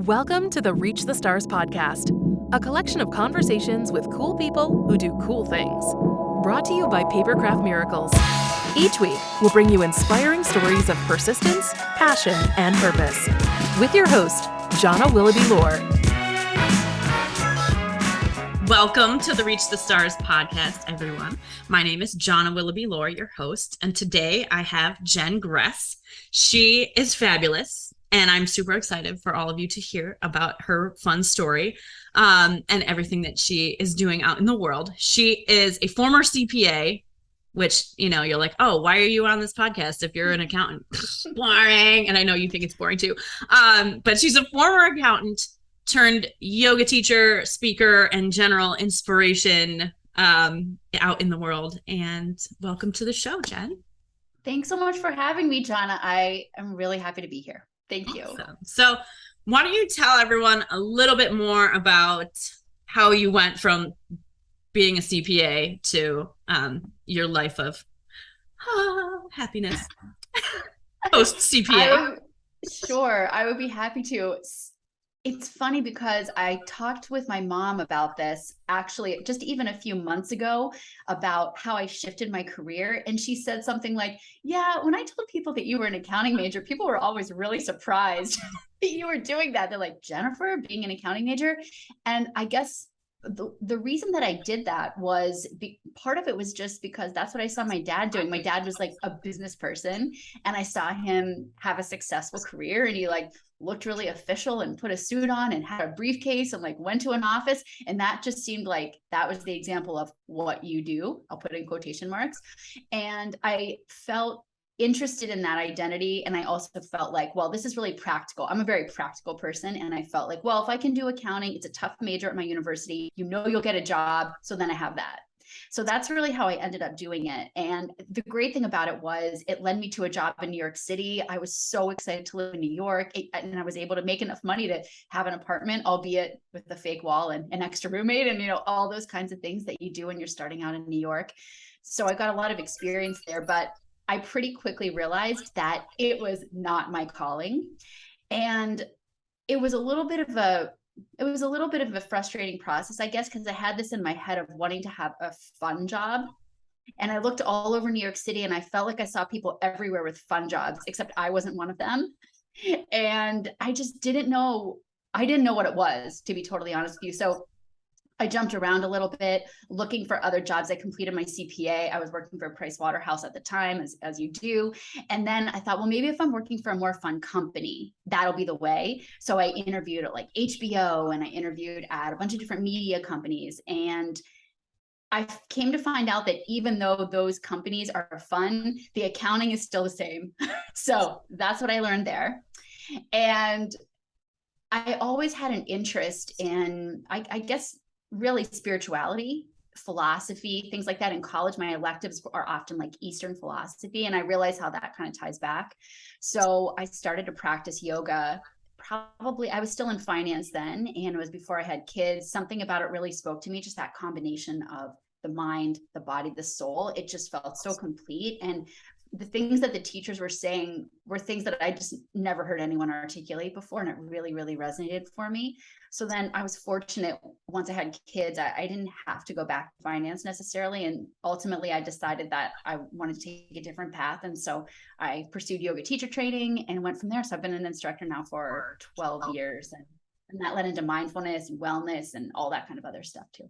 Welcome to the Reach the Stars podcast, a collection of conversations with cool people who do cool things. Brought to you by Papercraft Miracles. Each week, we'll bring you inspiring stories of persistence, passion, and purpose. With your host, Jonna Willoughby-Lore. Welcome to the Reach the Stars podcast, everyone. My name is Jonna Willoughby-Lore, your host, and today I have Jen Gress. She is fabulous, and I'm super excited for all of you to hear about her fun story and everything that she is doing out in the world. She is a former CPA, which, you know, you're like, oh, why are you on this podcast if you're an accountant? Boring. And I know you think it's boring too. But she's a former accountant turned yoga teacher, speaker, and general inspiration out in the world. And welcome to the show, Jen. Thanks so much for having me, Jonna. I am really happy to be here. Thank you. Awesome. So why don't you tell everyone a little bit more about how you went from being a CPA to your life of happiness post CPA? Sure, I would be happy to. It's funny because I talked with my mom about this actually just even a few months ago about how I shifted my career. And she said something like, yeah, when I told people that you were an accounting major, people were always really surprised that you were doing that. They're like, Jennifer, being an accounting major? And I guess the reason that I did that was part of it was just because that's what I saw my dad doing. My dad was like a business person, and I saw him have a successful career, and he like looked really official and put a suit on and had a briefcase and like went to an office. And that just seemed like that was the example of what you do. I'll put in quotation marks. And I felt interested in that identity. And I also felt like, well, this is really practical. I'm a very practical person. And I felt like, well, if I can do accounting, it's a tough major at my university, you know, you'll get a job. So then I have that. So that's really how I ended up doing it. And the great thing about it was it led me to a job in New York City. I was so excited to live in New York, and I was able to make enough money to have an apartment, albeit with the fake wall and an extra roommate and, you know, all those kinds of things that you do when you're starting out in New York. So I got a lot of experience there, but I pretty quickly realized that it was not my calling. And it was a little bit of a frustrating process, I guess, because I had this in my head of wanting to have a fun job. And I looked all over New York City and I felt like I saw people everywhere with fun jobs, except I wasn't one of them. And I just didn't know what it was, to be totally honest with you. So I jumped around a little bit looking for other jobs. I completed my CPA. I was working for Pricewaterhouse at the time, as you do. And then I thought, well, maybe if I'm working for a more fun company, that'll be the way. So I interviewed at like HBO, and I interviewed at a bunch of different media companies. And I came to find out that even though those companies are fun, the accounting is still the same. So that's what I learned there. And I always had an interest in, I guess, really spirituality, philosophy, things like that. In college, my electives are often like Eastern philosophy, and I realized how that kind of ties back. So I started to practice yoga. Probably I was still in finance then, and it was before I had kids. Something about it really spoke to me, just that combination of the mind, the body, the soul. It just felt so complete. And the things that the teachers were saying were things that I just never heard anyone articulate before. And it really, really resonated for me. So then I was fortunate once I had kids, I didn't have to go back to finance necessarily. And ultimately I decided that I wanted to take a different path. And so I pursued yoga teacher training and went from there. So I've been an instructor now for 12 years. And that led into mindfulness and wellness and all that kind of other stuff too.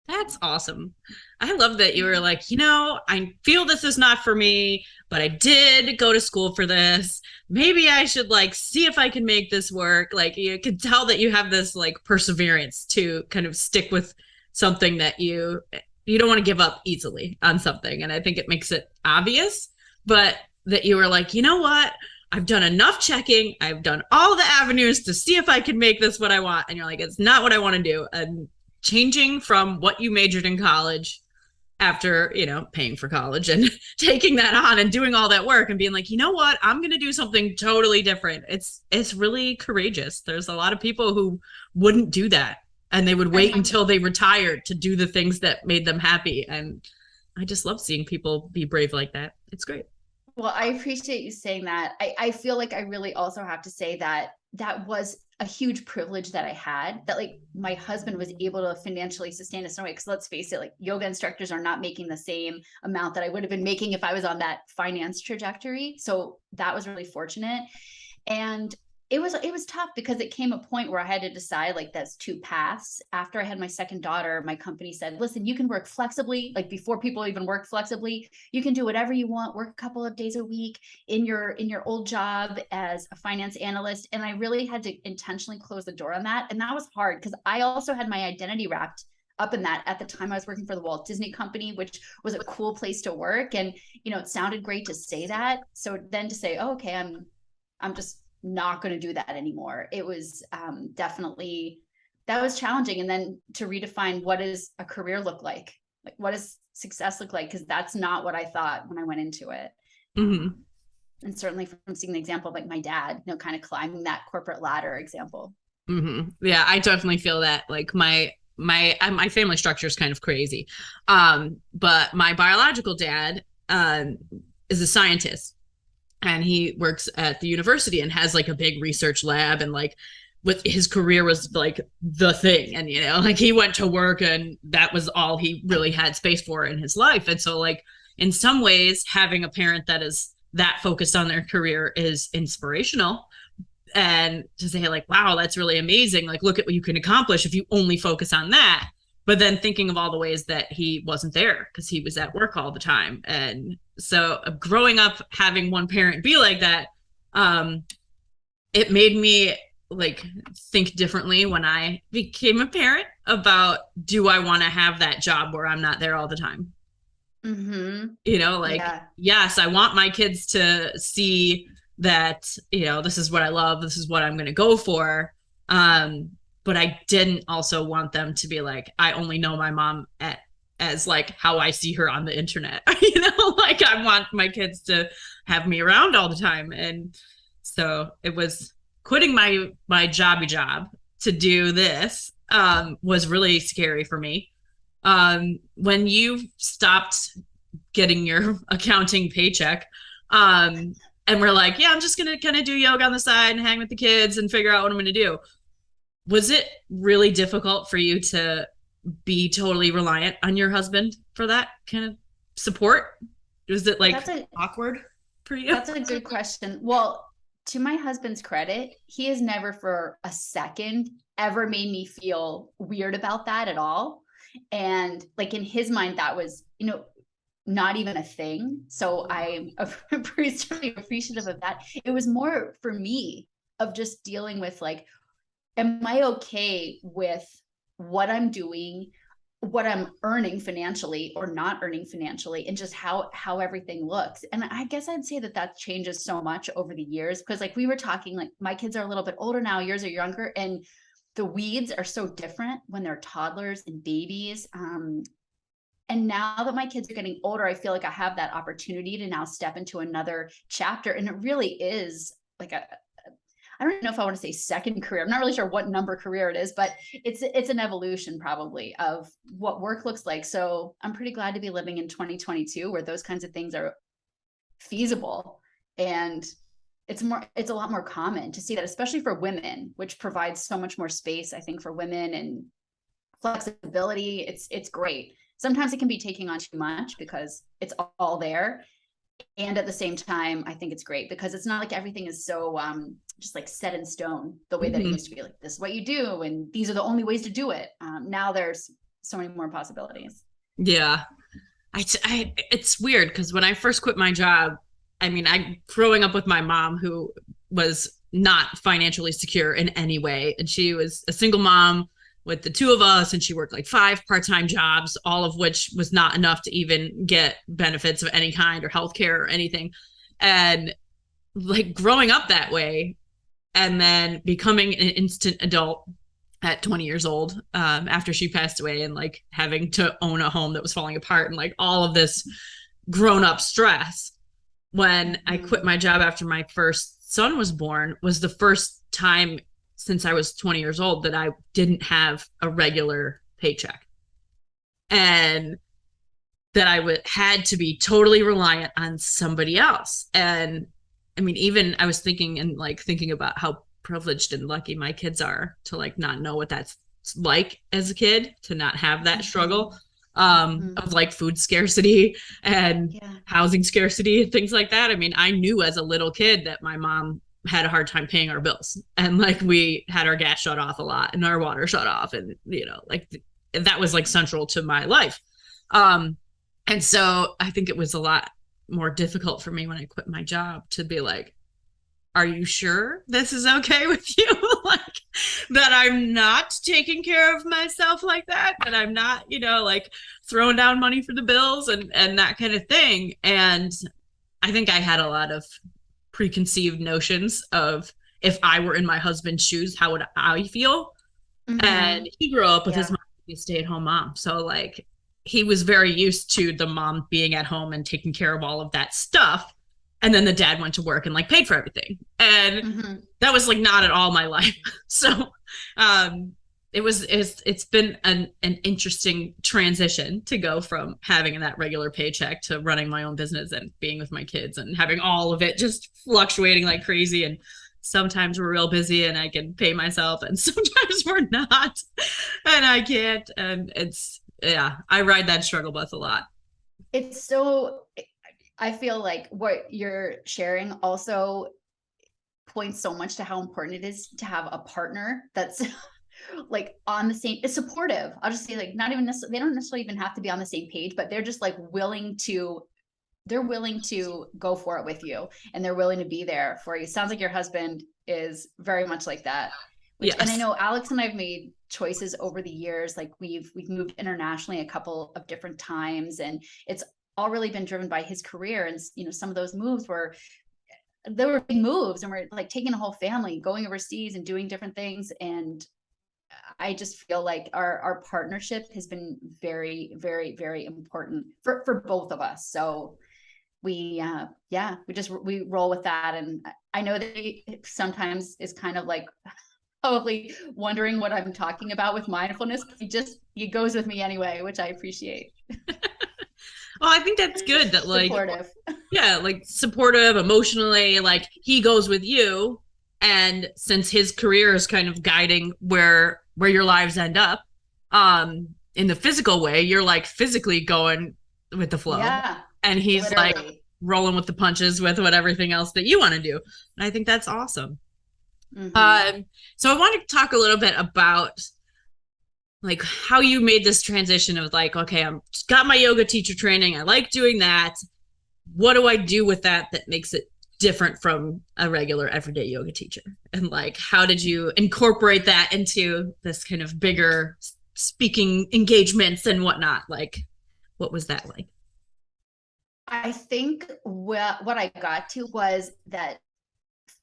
That's awesome. I love that you were like, you know, I feel this is not for me, but I did go to school for this. Maybe I should like see if I can make this work. Like you could tell that you have this like perseverance to kind of stick with something that you don't want to give up easily on something. And I think it makes it obvious, but that you were like, you know what? I've done enough checking. I've done all the avenues to see if I can make this what I want. And you're like, it's not what I want to do. And changing from what you majored in college after, you know, paying for college and taking that on and doing all that work and being like, you know what, I'm going to do something totally different. It's really courageous. There's a lot of people who wouldn't do that, and they would wait until they retired to do the things that made them happy. And I just love seeing people be brave like that. It's great. Well, I appreciate you saying that. I feel like I really also have to say that that was a huge privilege that I had, that like my husband was able to financially sustain us in a way. Because let's face it, like yoga instructors are not making the same amount that I would have been making if I was on that finance trajectory. So that was really fortunate. And it was tough because it came a point where I had to decide, like, that's two paths. After I had my second daughter, my company said, listen, you can work flexibly. Like before people even work flexibly, you can do whatever you want, work a couple of days a week in your old job as a finance analyst. And I really had to intentionally close the door on that. And that was hard because I also had my identity wrapped up in that. At the time I was working for the Walt Disney Company, which was a cool place to work. And, you know, it sounded great to say that. So then to say, oh, okay, I'm just not going to do that anymore. It was definitely, that was challenging. And then to redefine, what does a career look like? Like, what does success look like? Because that's not what I thought when I went into it. Mm-hmm. And certainly from seeing the example of like my dad, you know, kind of climbing that corporate ladder example. Mm-hmm. Yeah, I definitely feel that. Like my family structure is kind of crazy. But my biological dad is a scientist. And he works at the university and has like a big research lab, and like with his career was like the thing. And, you know, like he went to work and that was all he really had space for in his life. And so like in some ways having a parent that is that focused on their career is inspirational, and to say like, wow, that's really amazing. Like, look at what you can accomplish if you only focus on that. But then thinking of all the ways that he wasn't there because he was at work all the time. And so growing up having one parent be like that, it made me like think differently when I became a parent about, do I want to have that job where I'm not there all the time? Mm-hmm. You know, like, yes, I want my kids to see that, you know, this is what I love. This is what I'm going to go for. But I didn't also want them to be like, I only know my mom as like how I see her on the internet. You know, like I want my kids to have me around all the time. And so it was quitting my job to do this was really scary for me. When you stopped getting your accounting paycheck, and we're like, yeah, I'm just going to kind of do yoga on the side and hang with the kids and figure out what I'm going to do. Was it really difficult for you to be totally reliant on your husband for that kind of support? Was it like awkward for you? That's a good question. Well, to my husband's credit, he has never for a second ever made me feel weird about that at all. And like in his mind, that was, you know, not even a thing. So I'm pretty appreciative of that. It was more for me of just dealing with like, am I okay with what I'm doing, what I'm earning financially or not earning financially, and just how everything looks? And I guess I'd say that changes so much over the years, because like we were talking, like my kids are a little bit older now, yours are younger, and the weeds are so different when they're toddlers and babies. And now that my kids are getting older, I feel like I have that opportunity to now step into another chapter. And it really is like I don't know if I want to say second career. I'm not really sure what number career it is, but it's an evolution probably of what work looks like. So I'm pretty glad to be living in 2022 where those kinds of things are feasible. And it's a lot more common to see that, especially for women, which provides so much more space, I think, for women and flexibility. It's great. Sometimes it can be taking on too much because it's all there. And at the same time, I think it's great because it's not like everything is so just like set in stone the way that it used to be, like, this is what you do and these are the only ways to do it. Now there's so many more possibilities. Yeah. It's weird because when I first quit my job, I mean, growing up with my mom, who was not financially secure in any way. And she was a single mom with the two of us, and she worked like 5 part-time jobs, all of which was not enough to even get benefits of any kind or healthcare or anything. And like growing up that way and then becoming an instant adult at 20 years old, after she passed away, and like having to own a home that was falling apart and like all of this grown-up stress. When I quit my job after my first son was born, was the first time since I was 20 years old that I didn't have a regular paycheck, and that I had to be totally reliant on somebody else. And I mean, even I was thinking about how privileged and lucky my kids are to like not know what that's like as a kid, to not have that struggle of like food scarcity and housing scarcity and things like that. I mean, I knew as a little kid that my mom had a hard time paying our bills, and like we had our gas shut off a lot and our water shut off, and you know, like that was like central to my life. And so I think it was a lot more difficult for me when I quit my job to be like, are you sure this is okay with you? Like that I'm not taking care of myself like that, and I'm not, you know, like throwing down money for the bills and that kind of thing. And I think I had a lot of preconceived notions of, if I were in my husband's shoes, how would I feel? And he grew up with his mom, a stay-at-home mom. So like he was very used to the mom being at home and taking care of all of that stuff. And then the dad went to work and like paid for everything. And that was like not at all my life. So it's been an interesting transition to go from having that regular paycheck to running my own business and being with my kids and having all of it just fluctuating like crazy. And sometimes we're real busy and I can pay myself, and sometimes we're not and I can't. And it's, I ride that struggle bus a lot. It's so, I feel like what you're sharing also points so much to how important it is to have a partner that's like on the same, it's supportive. I'll just say, like, not even necessarily, they don't necessarily even have to be on the same page, but they're just like willing to go for it with you, and they're willing to be there for you. Sounds like your husband is very much like that. And I know Alex and I've made choices over the years. Like we've moved internationally a couple of different times, and it's all really been driven by his career. And, you know, some of those moves were big moves, and we're like taking a whole family, going overseas and doing different things. And I just feel like our partnership has been very, very, very important for both of us. So we roll with that. And I know that he sometimes is kind of like probably wondering what I'm talking about with mindfulness. He goes with me anyway, which I appreciate. Well, I think that's good that like, supportive. Like supportive emotionally, like he goes with you. And since his career is kind of guiding where your lives end up, in the physical way, you're like physically going with the flow. Yeah. And he's literally like rolling with the punches with everything else that you want to do. And I think that's awesome. So I want to talk a little bit about like how you made this transition of like, okay, I'm got my yoga teacher training. I like doing that. What do I do with that makes it different from a regular everyday yoga teacher? And like, how did you incorporate that into this kind of bigger speaking engagements and whatnot? Like, what was that like? I think what I got to was that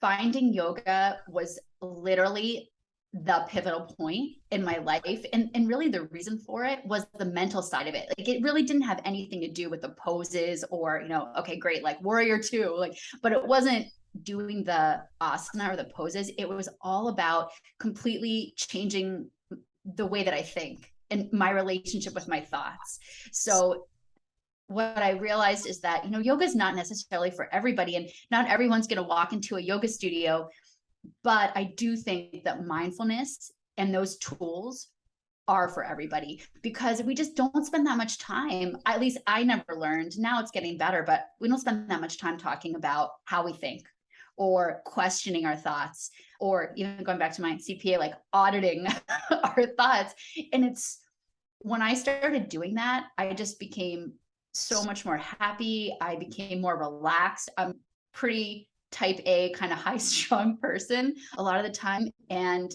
finding yoga was literally the pivotal point in my life. And really the reason for it was the mental side of it. Like it really didn't have anything to do with the poses or, you know, okay, great, like warrior two, like, but it wasn't doing the asana or the poses. It was all about completely changing the way that I think and my relationship with my thoughts. So what I realized is that, you know, yoga is not necessarily for everybody, and not everyone's going to walk into a yoga studio. But I do think that mindfulness and those tools are for everybody, because we just don't spend that much time. At least I never learned. Now it's getting better, but we don't spend that much time talking about how we think or questioning our thoughts, or even going back to my CPA, like auditing our thoughts. And it's when I started doing that, I just became so much more happy. I became more relaxed. I'm pretty type A, kind of high strung person a lot of the time. And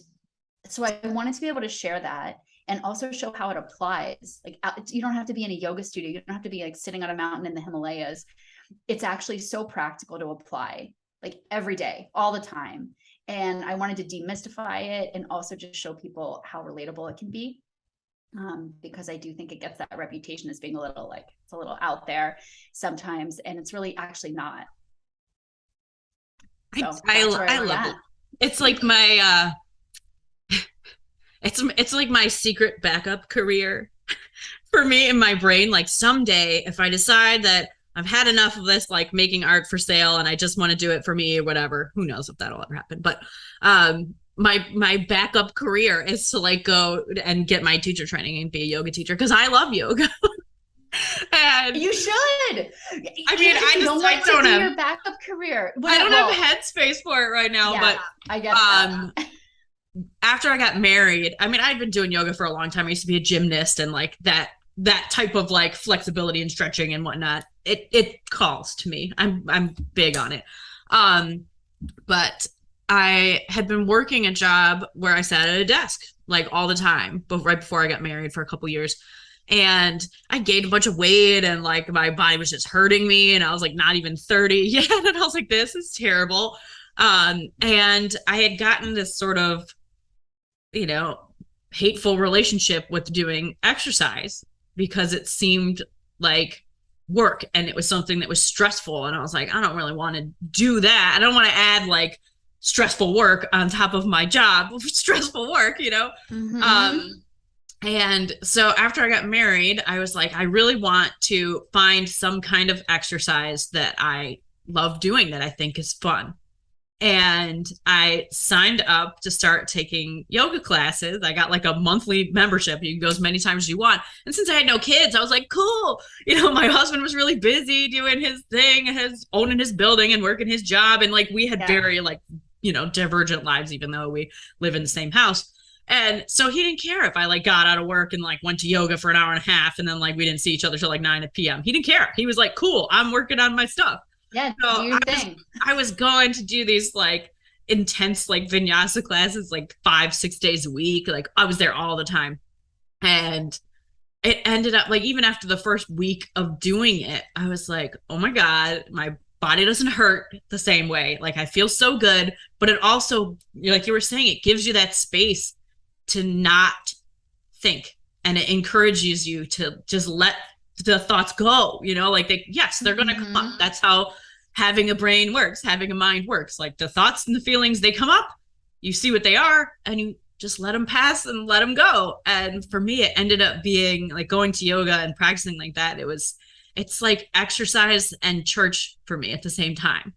so I wanted to be able to share that and also show how it applies. Like you don't have to be in a yoga studio. You don't have to be like sitting on a mountain in the Himalayas. It's actually so practical to apply like every day, all the time. And I wanted to demystify it and also just show people how relatable it can be. Because I do think it gets that reputation as being a little like, it's a little out there sometimes, and it's really actually not. So I love it. It's like my it's like my secret backup career for me in my brain. Like someday if I decide that I've had enough of this, like making art for sale, and I just want to do it for me or whatever. Who knows if that'll ever happen. But my backup career is to like go and get my teacher training and be a yoga teacher because I love yoga. And you should. I mean, I don't have your backup career. I don't have headspace for it right now. Yeah, but I guess that. After I got married, I mean, I'd been doing yoga for a long time. I used to be a gymnast, and like that type of like flexibility and stretching and whatnot, it calls to me. I'm big on it. But I had been working a job where I sat at a desk like all the time, but right before I got married for a couple years. And I gained a bunch of weight, and like my body was just hurting me, and I was like not even 30 yet. And I was like, this is terrible. And I had gotten this sort of, you know, hateful relationship with doing exercise because it seemed like work, and it was something that was stressful. And I was like, I don't really want to do that. I don't want to add like stressful work on top of my job, stressful work, you know? Mm-hmm. And so after I got married, I was like, I really want to find some kind of exercise that I love doing that I think is fun. And I signed up to start taking yoga classes. I got like a monthly membership. You can go as many times as you want. And since I had no kids, I was like, cool. You know, my husband was really busy doing his thing, owning his building and working his job. And like, we had very like, you know, divergent lives, even though we live in the same house. And so he didn't care if I like got out of work and like went to yoga for an hour and a half. And then like, we didn't see each other till like 9 p.m. He didn't care. He was like, cool, I'm working on my stuff. Yeah, so do your thing. I was going to do these like intense like vinyasa classes like 5-6 days a week. Like I was there all the time. And it ended up like, even after the first week of doing it, I was like, oh my God, my body doesn't hurt the same way. Like I feel so good, but it also, like you were saying, it gives you that space to not think, and it encourages you to just let the thoughts go, you know, like they're going to come up. That's how having a brain works, having a mind works. Like the thoughts and the feelings, they come up, you see what they are, and you just let them pass and let them go. And for me, it ended up being like going to yoga and practicing like that. It's like exercise and church for me at the same time.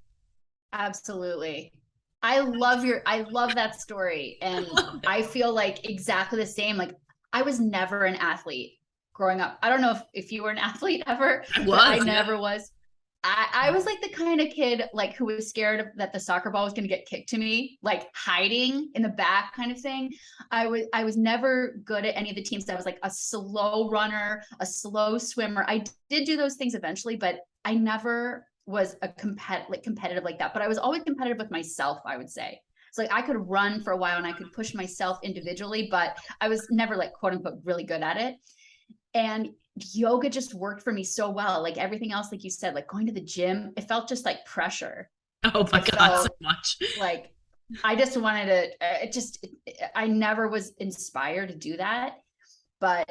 Absolutely. I love that story. And I feel like exactly the same. Like I was never an athlete growing up. I don't know if you were an athlete ever. I never was. I was like the kind of kid like who was scared that the soccer ball was going to get kicked to me, like hiding in the back kind of thing. I was never good at any of the teams. I was like a slow runner, a slow swimmer. I did do those things eventually, but I never was a competitive like that. But I was always competitive with myself, I would say. So like I could run for a while and I could push myself individually, but I was never like quote unquote really good at it. And yoga just worked for me so well. Like everything else, like you said, like going to the gym, it felt just like pressure. Oh my God, so much. Like I just wanted to, I never was inspired to do that. But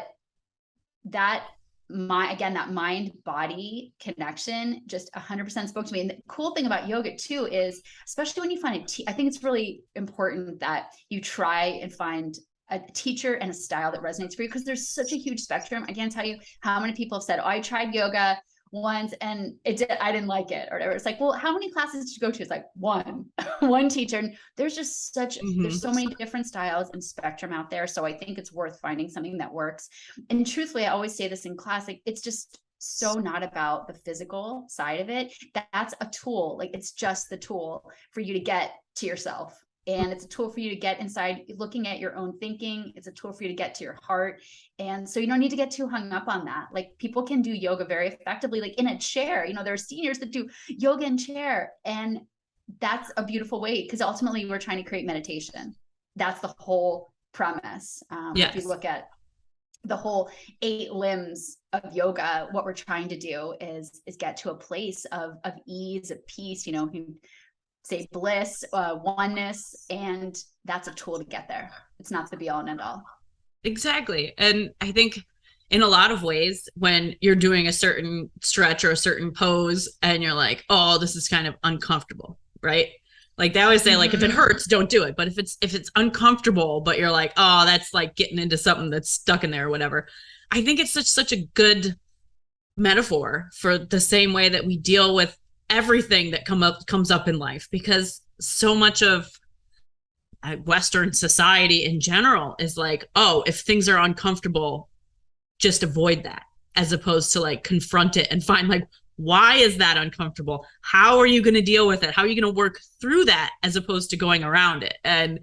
that mind body connection just 100% spoke to me. And the cool thing about yoga too is, especially when you find I think it's really important that you try and find a teacher and a style that resonates for you, because there's such a huge spectrum. I can't tell you how many people have said, oh, I tried yoga once and I didn't like it or whatever. It's like, well, how many classes did you go to? It's like one teacher. And there's just there's so many different styles and spectrum out there. So I think it's worth finding something that works. And truthfully, I always say this in class, like it's just so not about the physical side of it. That's a tool. Like it's just the tool for you to get to yourself. And it's a tool for you to get inside, looking at your own thinking. It's a tool for you to get to your heart. And so you don't need to get too hung up on that. Like people can do yoga very effectively, like in a chair. You know, there are seniors that do yoga in chair. And that's a beautiful way, because ultimately we're trying to create meditation. That's the whole premise. If you look at the whole 8 limbs of yoga, what we're trying to do is get to a place of ease, of peace, you know, say bliss, oneness, and that's a tool to get there. It's not the be all and end all. Exactly. And I think in a lot of ways, when you're doing a certain stretch or a certain pose and you're like, oh, this is kind of uncomfortable, right? Like they always say, like, if it hurts, don't do it. But if it's uncomfortable, but you're like, oh, that's like getting into something that's stuck in there or whatever. I think it's such a good metaphor for the same way that we deal with everything that comes up in life, because so much of Western society in general is like, oh, if things are uncomfortable, just avoid that, as opposed to like confront it and find like, why is that uncomfortable? How are you going to deal with it? How are you going to work through that, as opposed to going around it? And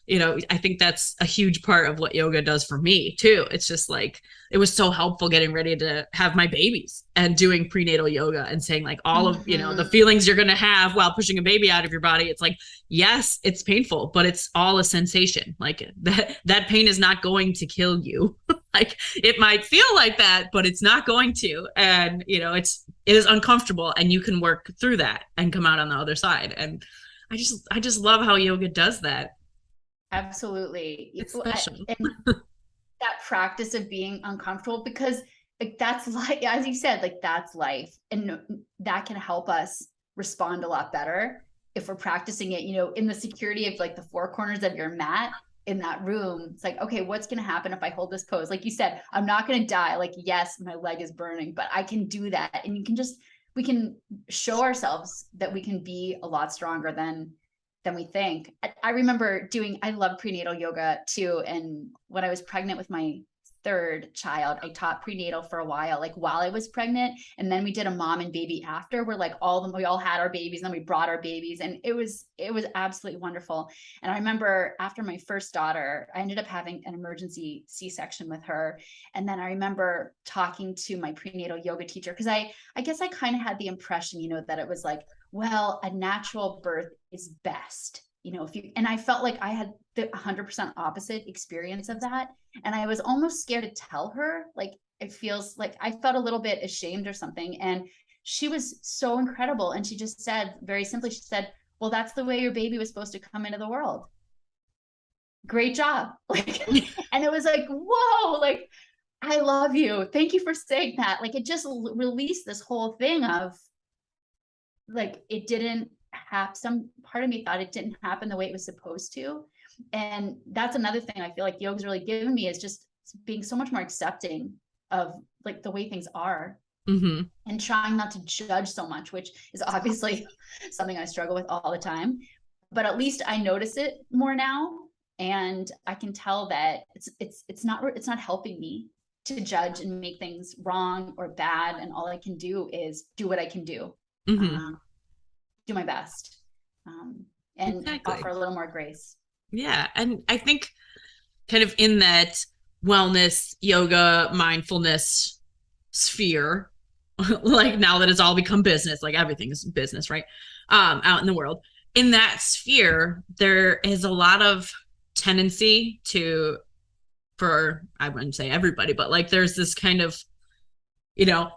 I think that's a huge part of what yoga does for me too. It's just like, it was so helpful getting ready to have my babies and doing prenatal yoga and saying like all of, the feelings you're going to have while pushing a baby out of your body. It's like, yes, it's painful, but it's all a sensation. Like that pain is not going to kill you. Like it might feel like that, but it's not going to. And, it is uncomfortable, and you can work through that and come out on the other side. And I just love how yoga does that. Absolutely. It's special. And that practice of being uncomfortable, because like that's life, as you said, like that's life, and that can help us respond a lot better if we're practicing it, in the security of like the four corners of your mat in that room. It's like, okay, what's going to happen if I hold this pose? Like you said, I'm not going to die. Like, yes, my leg is burning, but I can do that. And we can show ourselves that we can be a lot stronger than we think. I remember I love prenatal yoga too. And when I was pregnant with my third child, I taught prenatal for a while, like while I was pregnant. And then we did a mom and baby after, where like we all had our babies, and then we brought our babies. And it was absolutely wonderful. And I remember after my first daughter, I ended up having an emergency C-section with her. And then I remember talking to my prenatal yoga teacher, because I guess I kind of had the impression, that it was like, well, a natural birth is best, and I felt like I had the 100% opposite experience of that. And I was almost scared to tell her, like, it feels like I felt a little bit ashamed or something. And she was so incredible. And she just said, very simply, she said, well, that's the way your baby was supposed to come into the world. Great job. Like, and it was like, whoa, like, I love you. Thank you for saying that. Like, it just released this whole thing of like, it didn't have, some part of me thought it didn't happen the way it was supposed to. And that's another thing I feel like yoga's really given me, is just being so much more accepting of like the way things are, and trying not to judge so much, which is obviously something I struggle with all the time. But at least I notice it more now, and I can tell that it's not helping me to judge and make things wrong or bad. And all I can do is do what I can do. Do my best, and offer a little more grace. Yeah. And I think kind of in that wellness, yoga, mindfulness sphere, like now that it's all become business, like everything is business, right? Out in the world, in that sphere, there is a lot of tendency for, I wouldn't say everybody, but like there's this kind of,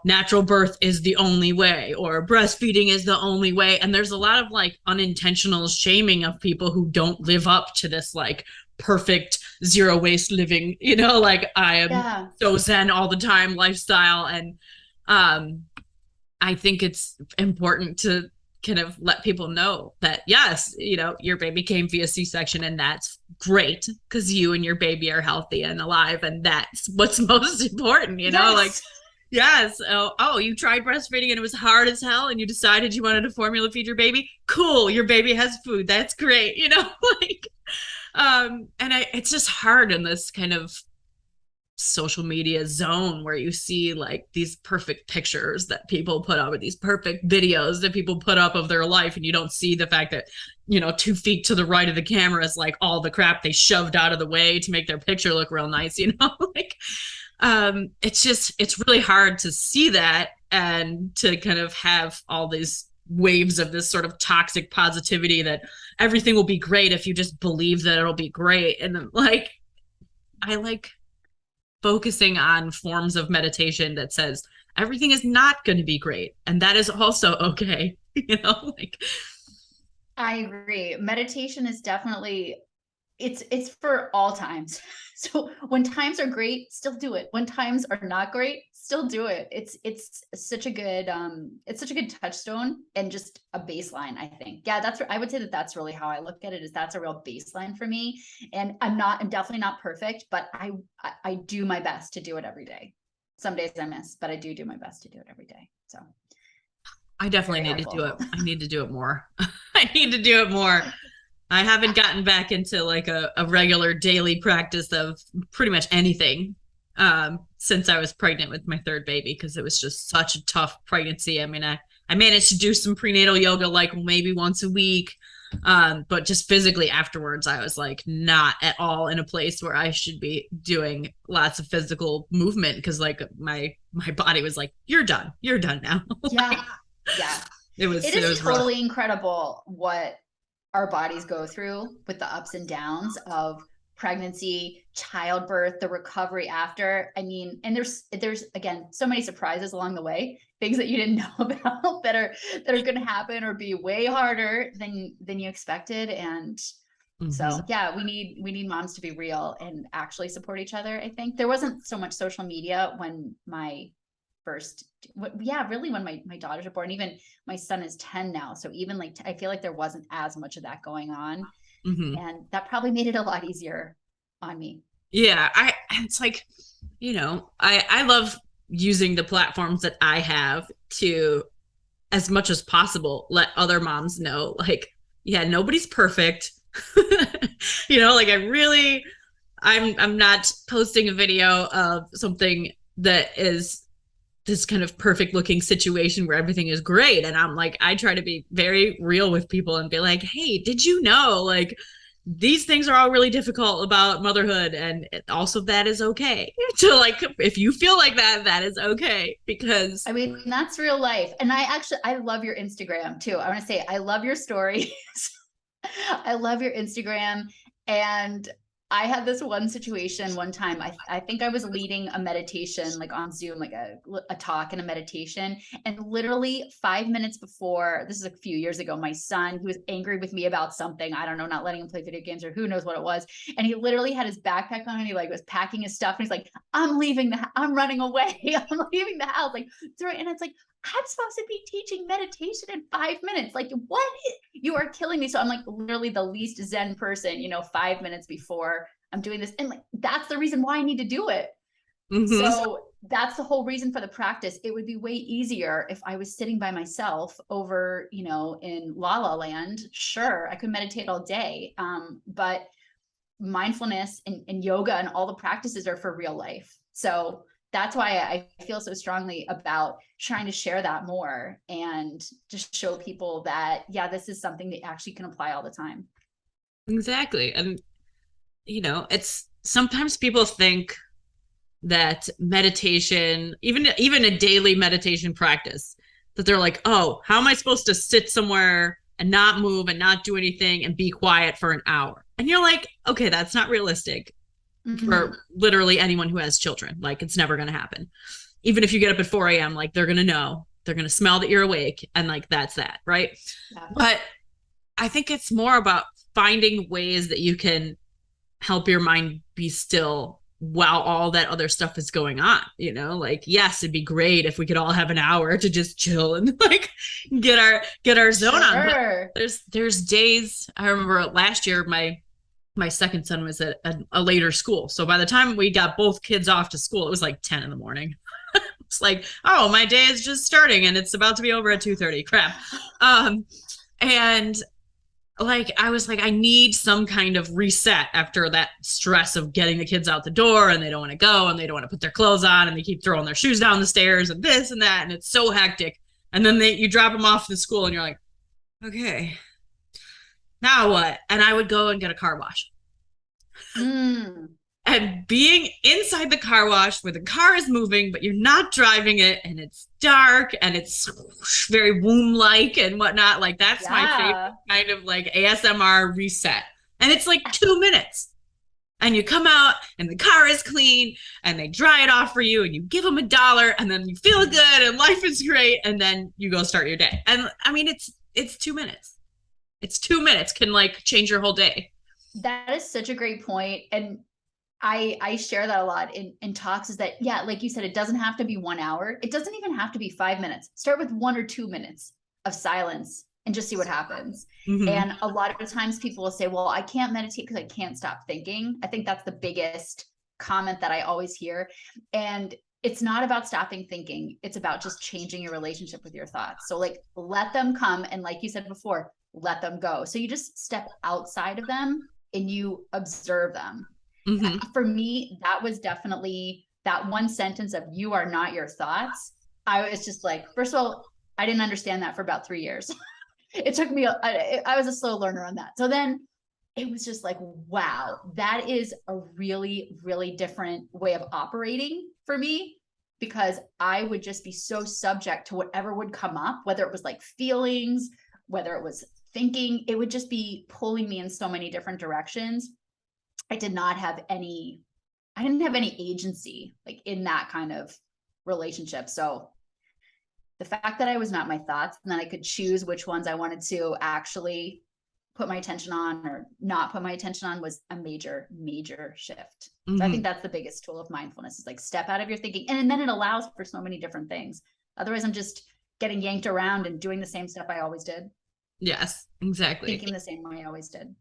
natural birth is the only way, or breastfeeding is the only way. And there's a lot of like unintentional shaming of people who don't live up to this like perfect zero waste living, like I am so zen all the time lifestyle. And I think it's important to kind of let people know that, yes, your baby came via C-section, and that's great because you and your baby are healthy and alive. And that's what's most important, like, yes. Oh, you tried breastfeeding and it was hard as hell, and you decided you wanted to formula feed your baby. Cool. Your baby has food. That's great. Like, and it's just hard in this kind of social media zone where you see like these perfect pictures that people put up, or these perfect videos that people put up of their life. And you don't see the fact that, 2 feet to the right of the camera is like all the crap they shoved out of the way to make their picture look real nice, like, it's really hard to see that, and to kind of have all these waves of this sort of toxic positivity that everything will be great if you just believe that it'll be great. And then, like, I like focusing on forms of meditation that says everything is not going to be great, and that is also okay. Like, I agree. Meditation is definitely, it's for all times. So when times are great, still do it. When times are not great, still do it. It's such a good touchstone, and just a baseline, I think. Yeah, I would say that's really how I look at it, is that's a real baseline for me. And I'm definitely not perfect, but I do my best to do it every day. Some days I miss, but I do my best to do it every day. So I definitely need to do it. I need to do it more. I need to do it more. I haven't gotten back into like a regular daily practice of pretty much anything since I was pregnant with my third baby, because it was just such a tough pregnancy. I mean, I managed to do some prenatal yoga like maybe once a week, but just physically afterwards, I was like not at all in a place where I should be doing lots of physical movement, because like my body was like, you're done now. Yeah. Yeah. It is totally incredible what our bodies go through with the ups and downs of pregnancy, childbirth, the recovery after. I mean, and there's again, so many surprises along the way, things that you didn't know about that are going to happen or be way harder than you expected. And so, yeah, we need moms to be real and actually support each other. I think there wasn't so much social media when my daughters are born. Even my son is 10 now, so even like I feel like there wasn't as much of that going on, and that probably made it a lot easier on me. Yeah, it's like, you know, I love using the platforms that I have to, as much as possible, let other moms know, like, yeah, nobody's perfect. You know, like I'm not posting a video of something that is this kind of perfect looking situation where everything is great. And I'm like, I try to be very real with people and be like, hey, did you know, like, these things are all really difficult about motherhood, and also that is okay. So like, if you feel like that is okay, because I mean, that's real life. And I love your Instagram too. I want to say, I love your stories. I love your Instagram. And I had this one situation one time. I think I was leading a meditation, like on Zoom, like a talk and a meditation. And literally 5 minutes before, this is a few years ago, my son, who was angry with me about something, I don't know, not letting him play video games or who knows what it was. And he literally had his backpack on and he like was packing his stuff. And he's like, I'm running away. I'm leaving the house. Like, and it's like, I'm supposed to be teaching meditation in 5 minutes. Like, what? You are killing me. So I'm like literally the least Zen person, 5 minutes before I'm doing this. And like, that's the reason why I need to do it. So that's the whole reason for the practice. It would be way easier if I was sitting by myself over, in La La Land. Sure, I could meditate all day. But mindfulness and yoga and all the practices are for real life. So that's why I feel so strongly about trying to share that more and just show people that, yeah, this is something that actually can apply all the time. Exactly. And, it's sometimes people think that meditation, even a daily meditation practice, that they're like, oh, how am I supposed to sit somewhere and not move and not do anything and be quiet for an hour? And you're like, okay, that's not realistic. For literally anyone who has children. Like, it's never going to happen. Even if you get up at 4 a.m., like, they're going to know, they're going to smell that you're awake, and like, that's that, right? Yeah. But I think it's more about finding ways that you can help your mind be still while all that other stuff is going on. Like, yes, it'd be great if we could all have an hour to just chill and like get our zone on. But there's days. I remember last year, my second son was at a later school. So by the time we got both kids off to school, it was like 10 in the morning. It's like, oh, my day is just starting and it's about to be over at 2:30. Crap. And like, I was like, I need some kind of reset after that stress of getting the kids out the door, and they don't want to go and they don't want to put their clothes on and they keep throwing their shoes down the stairs and this and that. And it's so hectic. And then you drop them off to school and you're like, okay, now what? And I would go and get a car wash. And being inside the car wash where the car is moving, but you're not driving it, and it's dark and it's very womb-like and whatnot. Like, that's my favorite kind of like ASMR reset. And it's like 2 minutes. And you come out and the car is clean and they dry it off for you and you give them $1 and then you feel good and life is great. And then you go start your day. And I mean, it's 2 minutes. It's 2 minutes can like change your whole day. That is such a great point. And I share that a lot in talks, is that, yeah, like you said, it doesn't have to be 1 hour. It doesn't even have to be 5 minutes. Start with 1 or 2 minutes of silence and just see what happens. And a lot of times people will say, well, I can't meditate because I can't stop thinking. I think that's the biggest comment that I always hear. And it's not about stopping thinking. It's about just changing your relationship with your thoughts. So like, let them come. And like you said before, let them go. So you just step outside of them and you observe them. Mm-hmm. For me, that was definitely that one sentence of "you are not your thoughts." I was just like, first of all, I didn't understand that for about 3 years. It took me, I was a slow learner on that. So then it was just like, wow, that is a really, really different way of operating for me, because I would just be so subject to whatever would come up, whether it was like feelings, whether it was thinking, it would just be pulling me in so many different directions. I didn't have any agency like in that kind of relationship. So the fact that I was not my thoughts, and then I could choose which ones I wanted to actually put my attention on or not put my attention on, was a major, major shift. Mm-hmm. So I think that's the biggest tool of mindfulness, is like step out of your thinking. And then it allows for so many different things. Otherwise I'm just getting yanked around and doing the same stuff I always did. Yes, exactly. Thinking the same way I always did.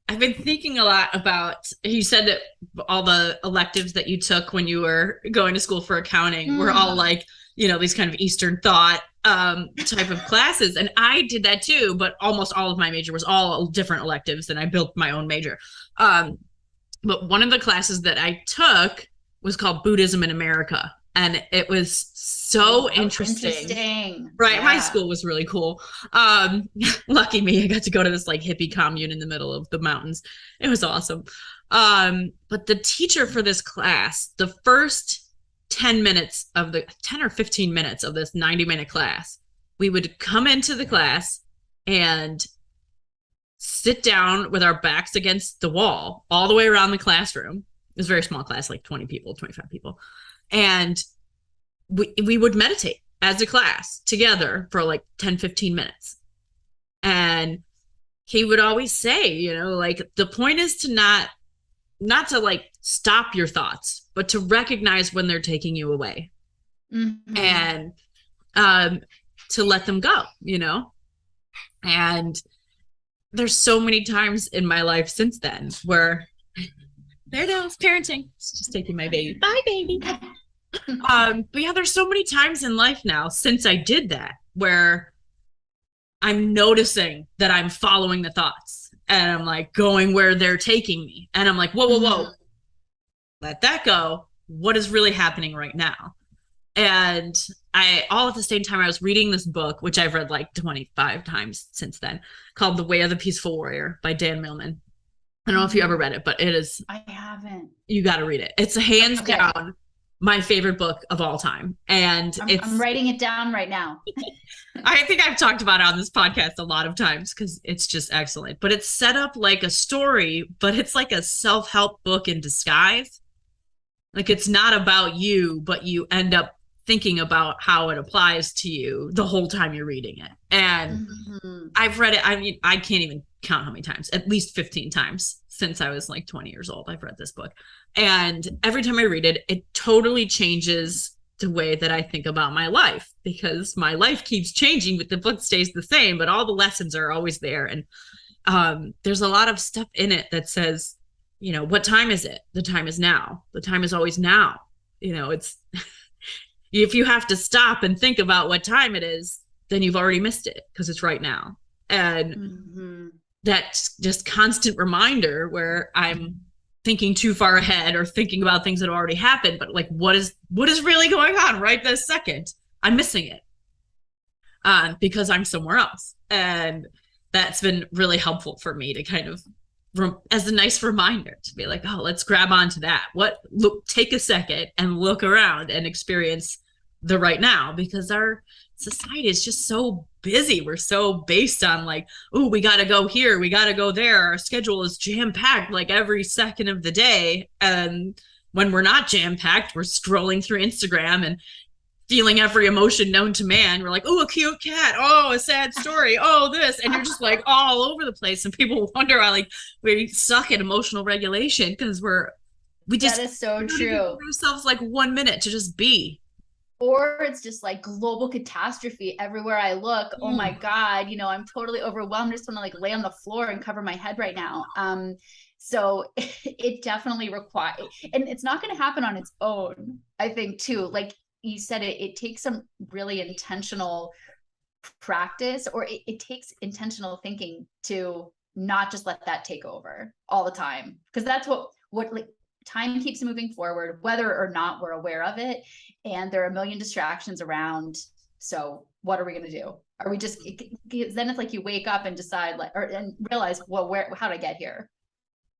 I've been thinking a lot about, you said that all the electives that you took when you were going to school for accounting were all like, you know, these kind of Eastern thought type of classes. And I did that too, but almost all of my major was all different electives, and I built my own major. But one of the classes that I took was called Buddhism in America. And it was so interesting. Right. Yeah. My school was really cool. Lucky me, I got to go to this like hippie commune in the middle of the mountains. It was awesome. But the teacher for this class, the first 10 or 15 minutes of this 90-minute class, we would come into the class and sit down with our backs against the wall all the way around the classroom. It was a very small class, like 20 people, 25 people. And we would meditate as a class together for like 10, 15 minutes. And he would always say, you know, like the point is to not to like stop your thoughts, but to recognize when they're taking you away. Mm-hmm. And to let them go, you know. And there's so many times in my life since then where there it is, parenting. It's just taking my baby. Bye, baby. But yeah, there's so many times in life now since I did that where I'm noticing that I'm following the thoughts and I'm like going where they're taking me. And I'm like, whoa, let that go. What is really happening right now? And all at the same time, I was reading this book, which I've read like 25 times since then, called The Way of the Peaceful Warrior by Dan Millman. I don't know if you ever read it, but it is. I haven't. You got to read it. It's hands down my favorite book of all time. And I'm writing it down right now. I think I've talked about it on this podcast a lot of times because it's just excellent. But it's set up like a story, but it's like a self-help book in disguise. Like it's not about you, but you end up thinking about how it applies to you the whole time you're reading it. And I've read it. I mean, I can't even count how many times, at least 15 times since I was like 20 years old. I've read this book. And every time I read it, it totally changes the way that I think about my life, because my life keeps changing, but the book stays the same, but all the lessons are always there. And there's a lot of stuff in it that says, you know, what time is it? The time is now. The time is always now. You know, it's if you have to stop and think about what time it is, then you've already missed it because it's right now. And that's just constant reminder where I'm thinking too far ahead or thinking about things that have already happened, but like what is really going on right this second? I'm missing it because I'm somewhere else. And that's been really helpful for me to kind of as a nice reminder to be like, oh, let's grab onto that. Take a second and look around and experience the right now, because our society is just so busy. We're so based on like, oh, we got to go here, we got to go there. Our schedule is jam-packed like every second of the day. And when we're not jam-packed, we're scrolling through Instagram and feeling every emotion known to man. We're like, oh, a cute cat. Oh, a sad story. Oh, this. And you're just like all over the place. And people wonder why like we suck at emotional regulation because we just that is so true. Give ourselves like 1 minute to just be. or it's just like global catastrophe everywhere I look. Oh my God, you know, I'm totally overwhelmed. I just want to like lay on the floor and cover my head right now. So it definitely requires, and it's not going to happen on its own, I think too. Like you said, it takes some really intentional practice, or it takes intentional thinking to not just let that take over all the time. Because that's what like time keeps moving forward, whether or not we're aware of it. And there are a million distractions around. So what are we going to do? Are we just, then it's like you wake up and decide like, and realize, well, how did I get here?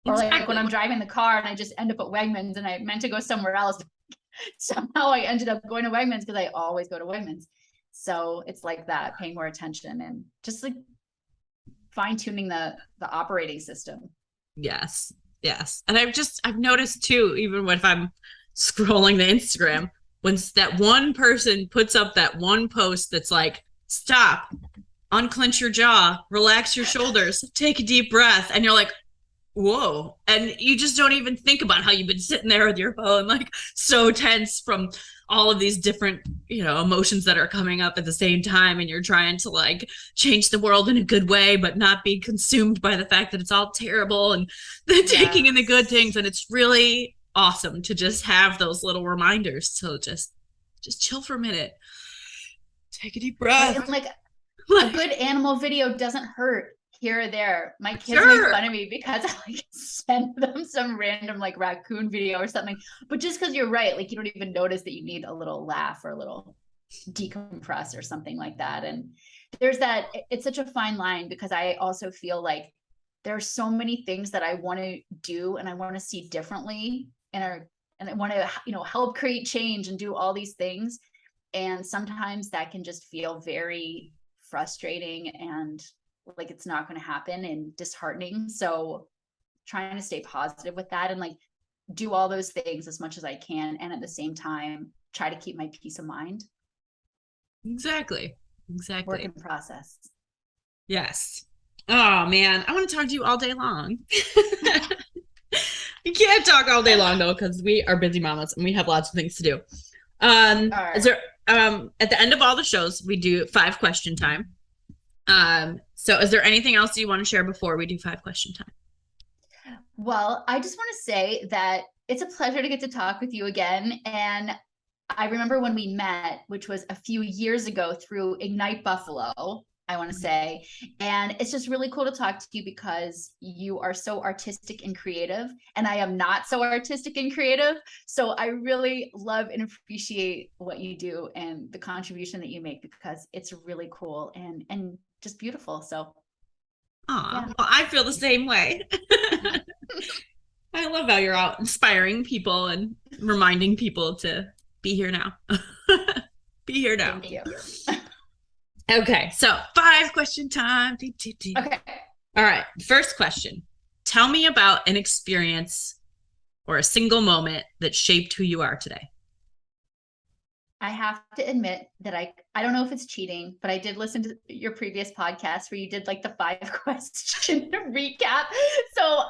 Or like when I'm driving the car and I just end up at Wegmans and I meant to go somewhere else. Somehow I ended up going to Wegmans because I always go to Wegmans. So it's like that, paying more attention and just like fine tuning the operating system. Yes. Yes. And I've noticed too, even if I'm scrolling the Instagram, when that one person puts up that one post that's like, stop, unclench your jaw, relax your shoulders, take a deep breath. And you're like, whoa. And you just don't even think about how you've been sitting there with your phone, like so tense from all of these different, you know, emotions that are coming up at the same time. And you're trying to like change the world in a good way, but not be consumed by the fact that it's all terrible, and then taking in the good things. And it's really awesome to just have those little reminders to just chill for a minute, take a deep breath. Right, like a good animal video doesn't hurt here or there. My kids make fun of me because I like send them some random like raccoon video or something, but just because you're right, like you don't even notice that you need a little laugh or a little decompress or something like that. And there's that, it's such a fine line, because I also feel like there are so many things that I want to do and I want to see differently, and I want to, you know, help create change and do all these things. And sometimes that can just feel very frustrating and like it's not going to happen and disheartening. So trying to stay positive with that and like do all those things as much as I can, and at the same time try to keep my peace of mind. Exactly. Work in process. Yes. Oh man, I want to talk to you all day long. You can't talk all day long though, because we are busy mamas and we have lots of things to do. Right. Is there at the end of all the shows we do 5-question time. So is there anything else you want to share before we do 5-question time? Well, I just want to say that it's a pleasure to get to talk with you again. And I remember when we met, which was a few years ago through Ignite Buffalo, I want to say. And it's just really cool to talk to you because you are so artistic and creative, and I am not so artistic and creative. So I really love and appreciate what you do and the contribution that you make, because it's really cool and just beautiful. So yeah. Well, I feel the same way. I love how you're out inspiring people and reminding people to be here now. Be here now. Thank you. Okay, so 5-question time. Okay. All right, first question. Tell me about an experience or a single moment that shaped who you are today. I have to admit that I don't know if it's cheating, but I did listen to your previous podcast where you did like the 5-question recap. So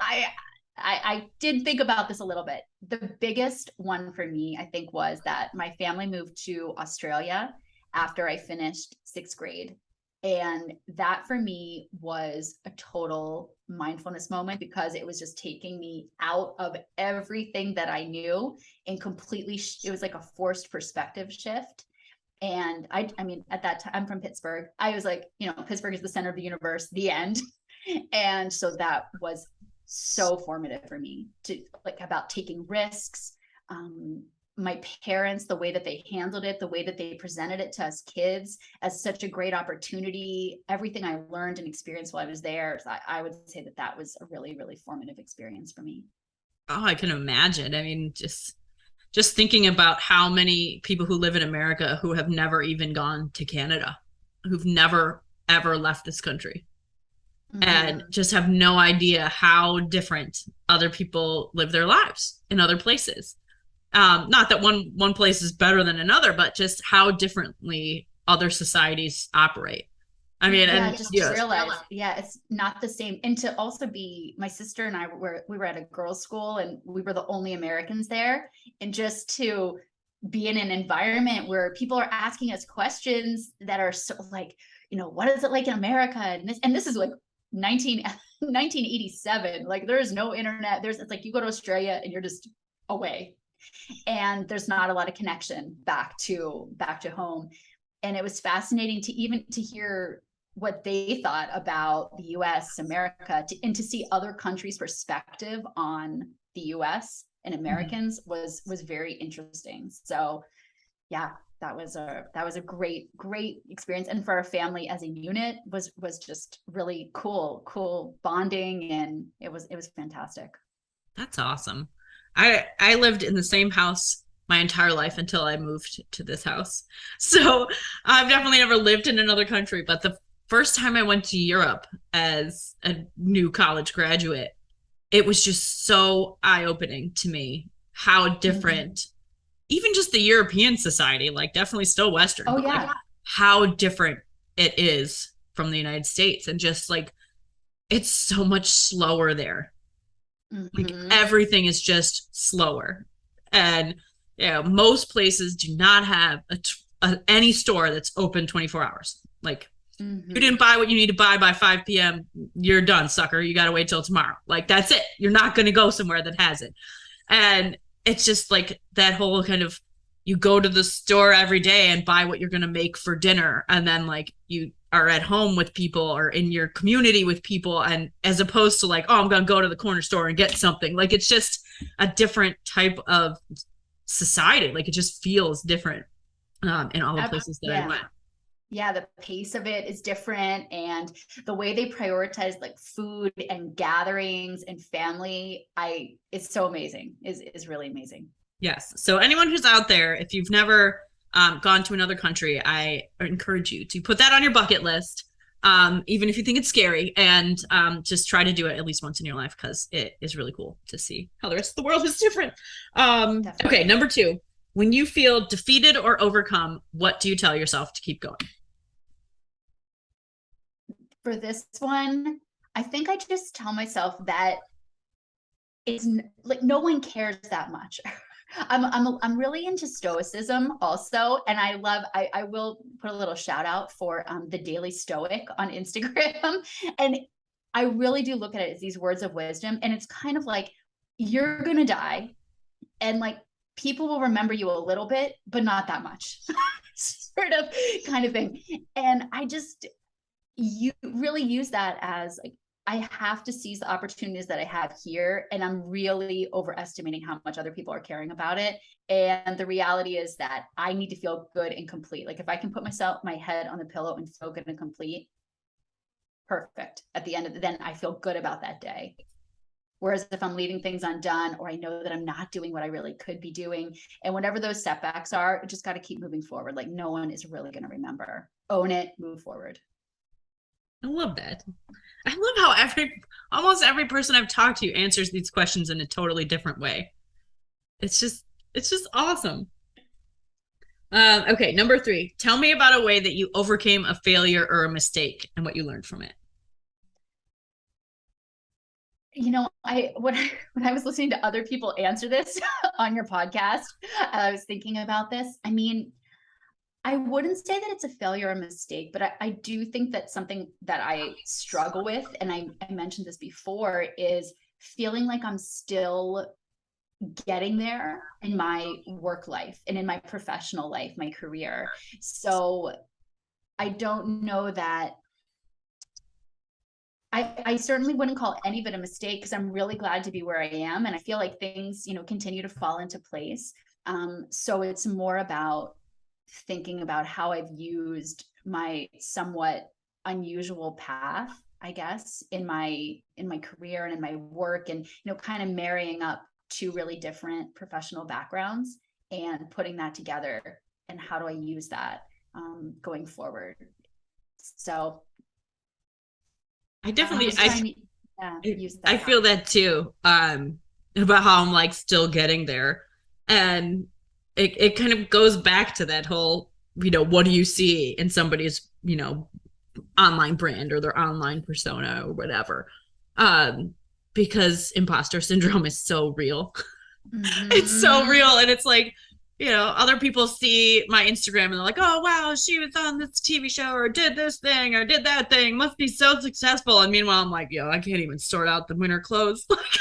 I did think about this a little bit. The biggest one for me, I think, was that my family moved to Australia after I finished 6th grade. And that for me was a total mindfulness moment, because it was just taking me out of everything that I knew and completely, it was like a forced perspective shift. And I mean, at that time, I'm from Pittsburgh. I was like, you know, Pittsburgh is the center of the universe, the end. And so that was so formative for me, to like about taking risks. My parents, the way that they handled it, the way that they presented it to us kids as such a great opportunity, everything I learned and experienced while I was there, I would say that that was a really, really formative experience for me. Oh, I can imagine. I mean, just thinking about how many people who live in America who have never even gone to Canada, who've never, ever left this country. Mm-hmm. And just have no idea how different other people live their lives in other places. Not that one place is better than another, but just how differently other societies operate. I mean, yeah, and just realize, it's not the same. And to also be, my sister and I we were at a girls' school, and we were the only Americans there. And just to be in an environment where people are asking us questions that are so like, what is it like in America? And this is like 1987. Like there's no internet. It's like you go to Australia and you're just away, and there's not a lot of connection back to home. And it was fascinating to hear what they thought about the US, America, and to see other countries' perspective on the US and Americans was very interesting. So yeah, that was a great experience. And for our family as a unit was just really cool bonding, and it was fantastic. That's awesome. I lived in the same house my entire life until I moved to this house. So I've definitely never lived in another country, but the first time I went to Europe as a new college graduate, it was just so eye-opening to me how different, even just the European society, like definitely still Western, but like how different it is from the United States. And just like, it's so much slower there. Like everything is just slower. And most places do not have any store that's open 24 hours. Like, you didn't buy what you need to buy by 5 p.m. You're done, sucker. You got to wait till tomorrow. Like, that's it. You're not going to go somewhere that has it. And it's just like that whole kind of, you go to the store every day and buy what you're going to make for dinner. And then like you are at home with people or in your community with people. And as opposed to like, oh, I'm going to go to the corner store and get something. Like, it's just a different type of society. Like, it just feels different in all the places that I went. Yeah, the pace of it is different, and the way they prioritize like food and gatherings and family, it's so amazing. Is really amazing. Yes. So anyone who's out there, if you've never gone to another country, I encourage you to put that on your bucket list, even if you think it's scary, and just try to do it at least once in your life, because it is really cool to see how the rest of the world is different. Okay, number 2. When you feel defeated or overcome, what do you tell yourself to keep going? For this one, I think I just tell myself that it's like no one cares that much. I'm really into stoicism also, and I will put a little shout out for the Daily Stoic on Instagram, and I really do look at it as these words of wisdom, and it's kind of like, you're gonna die, and like people will remember you a little bit, but not that much, sort of kind of thing. And you really use that as like, I have to seize the opportunities that I have here, and I'm really overestimating how much other people are caring about it. And the reality is that I need to feel good and complete. Like, if I can put my head on the pillow and feel good and complete, perfect. At the end of then I feel good about that day. Whereas if I'm leaving things undone, or I know that I'm not doing what I really could be doing, and whatever those setbacks are, I just got to keep moving forward. Like, no one is really going to remember. Own it, move forward. I love that. I love how almost every person I've talked to answers these questions in a totally different way. It's just awesome. Okay, number 3. Tell me about a way that you overcame a failure or a mistake and what you learned from it. When I was listening to other people answer this on your podcast, I was thinking about this. I mean, I wouldn't say that it's a failure or a mistake, but I do think that something that I struggle with, and I mentioned this before, is feeling like I'm still getting there in my work life and in my professional life, my career. So I don't know that I certainly wouldn't call any of it a mistake, because I'm really glad to be where I am. And I feel like things, continue to fall into place. So it's more about thinking about how I've used my somewhat unusual path, I guess, in my career and in my work, and kind of marrying up 2 really different professional backgrounds and putting that together, and how do I use that going forward. So I definitely use that. I feel that too, about how I'm like still getting there, and it kind of goes back to that whole, what do you see in somebody's, online brand or their online persona or whatever. Because imposter syndrome is so real. It's so real. And it's like, other people see my Instagram and they're like, oh, wow, she was on this TV show or did this thing or did that thing. Must be so successful. And meanwhile, I'm like, I can't even sort out the winter clothes. Like,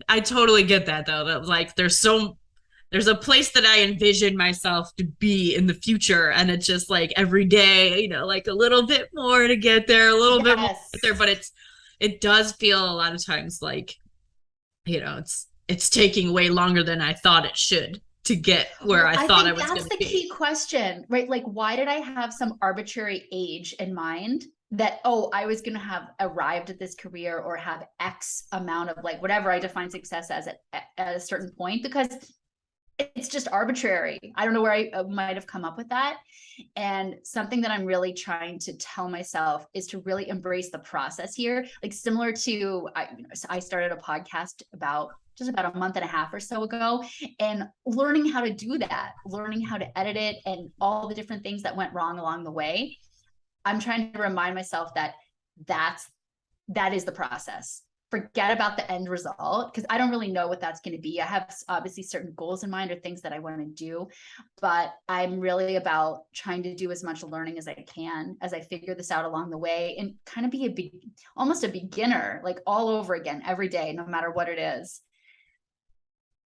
I totally get that though. That like, there's a place that I envision myself to be in the future. And it's just like every day, like a little bit more to get there, a little bit more to get there. But it does feel a lot of times like, it's taking way longer than I thought it should to get where I thought I was going to be. That's the key question, right? Like, why did I have some arbitrary age in mind that, I was going to have arrived at this career or have X amount of like, whatever I define success as at a certain point, because it's just arbitrary. I don't know where I might have come up with that. And something that I'm really trying to tell myself is to really embrace the process here. Like similar to, I started a podcast about a month and a half or so ago, and learning how to do that, learning how to edit it and all the different things that went wrong along the way. I'm trying to remind myself that is the process. Forget about the end result, because I don't really know what that's going to be. I have obviously certain goals in mind or things that I want to do, but I'm really about trying to do as much learning as I can as I figure this out along the way, and kind of be almost a beginner, like all over again every day, no matter what it is.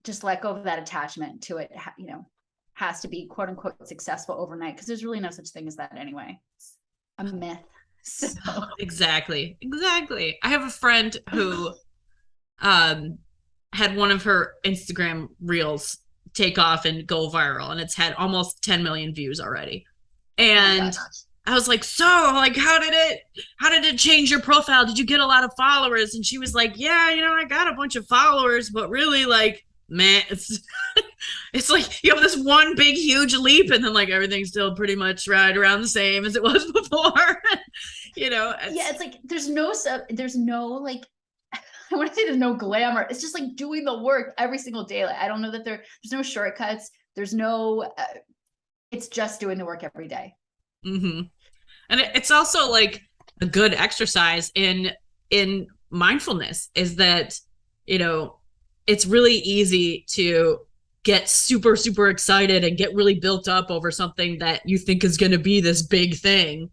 Just let go of that attachment to it, has to be quote unquote successful overnight, because there's really no such thing as that anyway. It's a myth. So. Exactly. I have a friend who had one of her Instagram reels take off and go viral, and it's had almost 10 million views already. And I was like, so like, how did it change your profile? Did you get a lot of followers? And she was like, yeah, I got a bunch of followers, but really like, man, it's like you have this one big huge leap, and then like everything's still pretty much right around the same as it was before. It's like there's no like, I want to say there's no glamour. It's just like doing the work every single day. Like, I don't know that there's no shortcuts. There's no it's just doing the work every day. Mm-hmm. And it's also like a good exercise in mindfulness is that it's really easy to get super, super excited and get really built up over something that you think is going to be this big thing.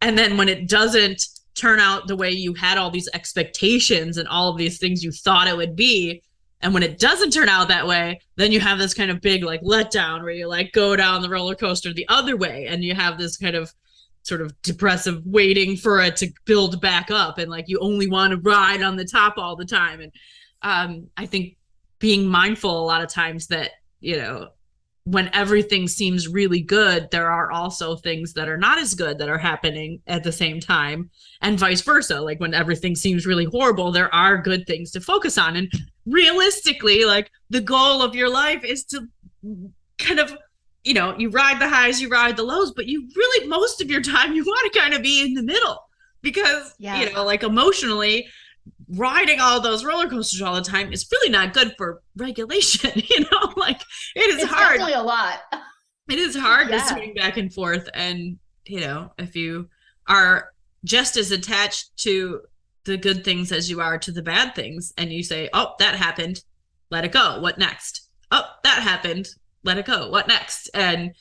And then when it doesn't turn out the way you had all these expectations and all of these things you thought it would be, and when it doesn't turn out that way, then you have this kind of big like letdown where you like go down the roller coaster the other way, and you have this kind of sort of depressive waiting for it to build back up, and like you only want to ride on the top all the time. And I think being mindful a lot of times that, when everything seems really good, there are also things that are not as good that are happening at the same time, and vice versa. Like when everything seems really horrible, there are good things to focus on. And realistically, like the goal of your life is to kind of, you ride the highs, you ride the lows, but you really, most of your time, you want to kind of be in the middle, because, like emotionally, riding all those roller coasters all the time is really not good for regulation. Like it's hard. Definitely a lot. It is hard to swing back and forth. And, if you are just as attached to the good things as you are to the bad things, and you say, oh, that happened, let it go. What next? Oh, that happened. Let it go. What next? And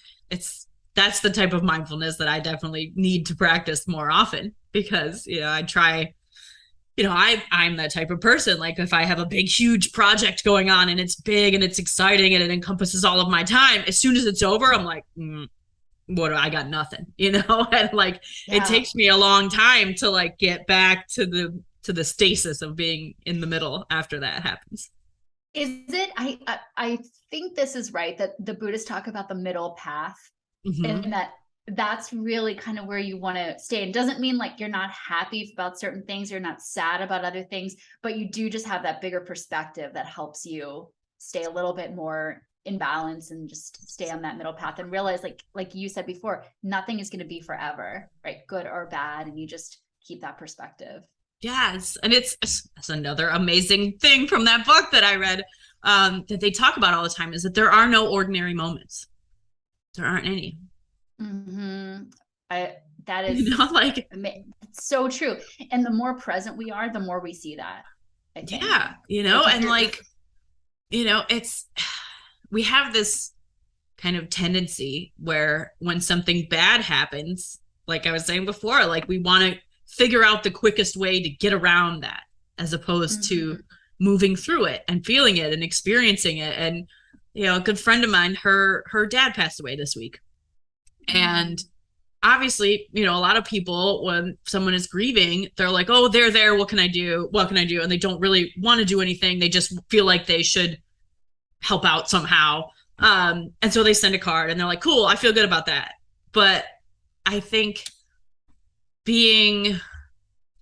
that's the type of mindfulness that I definitely need to practice more often, because, I try, I'm that type of person. Like if I have a big, huge project going on and it's big and it's exciting and it encompasses all of my time, as soon as it's over, I'm like, what do I got? Nothing, and like, it takes me a long time to like get back to the stasis of being in the middle after that happens. Is it, I think this is right, that the Buddhists talk about the middle path, and that's really kind of where you want to stay. It doesn't mean like you're not happy about certain things, you're not sad about other things, but you do just have that bigger perspective that helps you stay a little bit more in balance and just stay on that middle path, and realize like you said before, nothing is going to be forever, right? Good or bad. And you just keep that perspective. Yes. And it's another amazing thing from that book that I read, that they talk about all the time, is that there are no ordinary moments. There aren't any. That is like it's so true. And the more present we are, the more we see that. I think. Yeah, and like, we have this kind of tendency where when something bad happens, like I was saying before, like we want to figure out the quickest way to get around that, as opposed to moving through it and feeling it and experiencing it. And, a good friend of mine, her dad passed away this week. And obviously, a lot of people, when someone is grieving, they're like, oh, they're there. What can I do? What can I do? And they don't really want to do anything. They just feel like they should help out somehow. And so they send a card and they're like, cool, I feel good about that. But I think being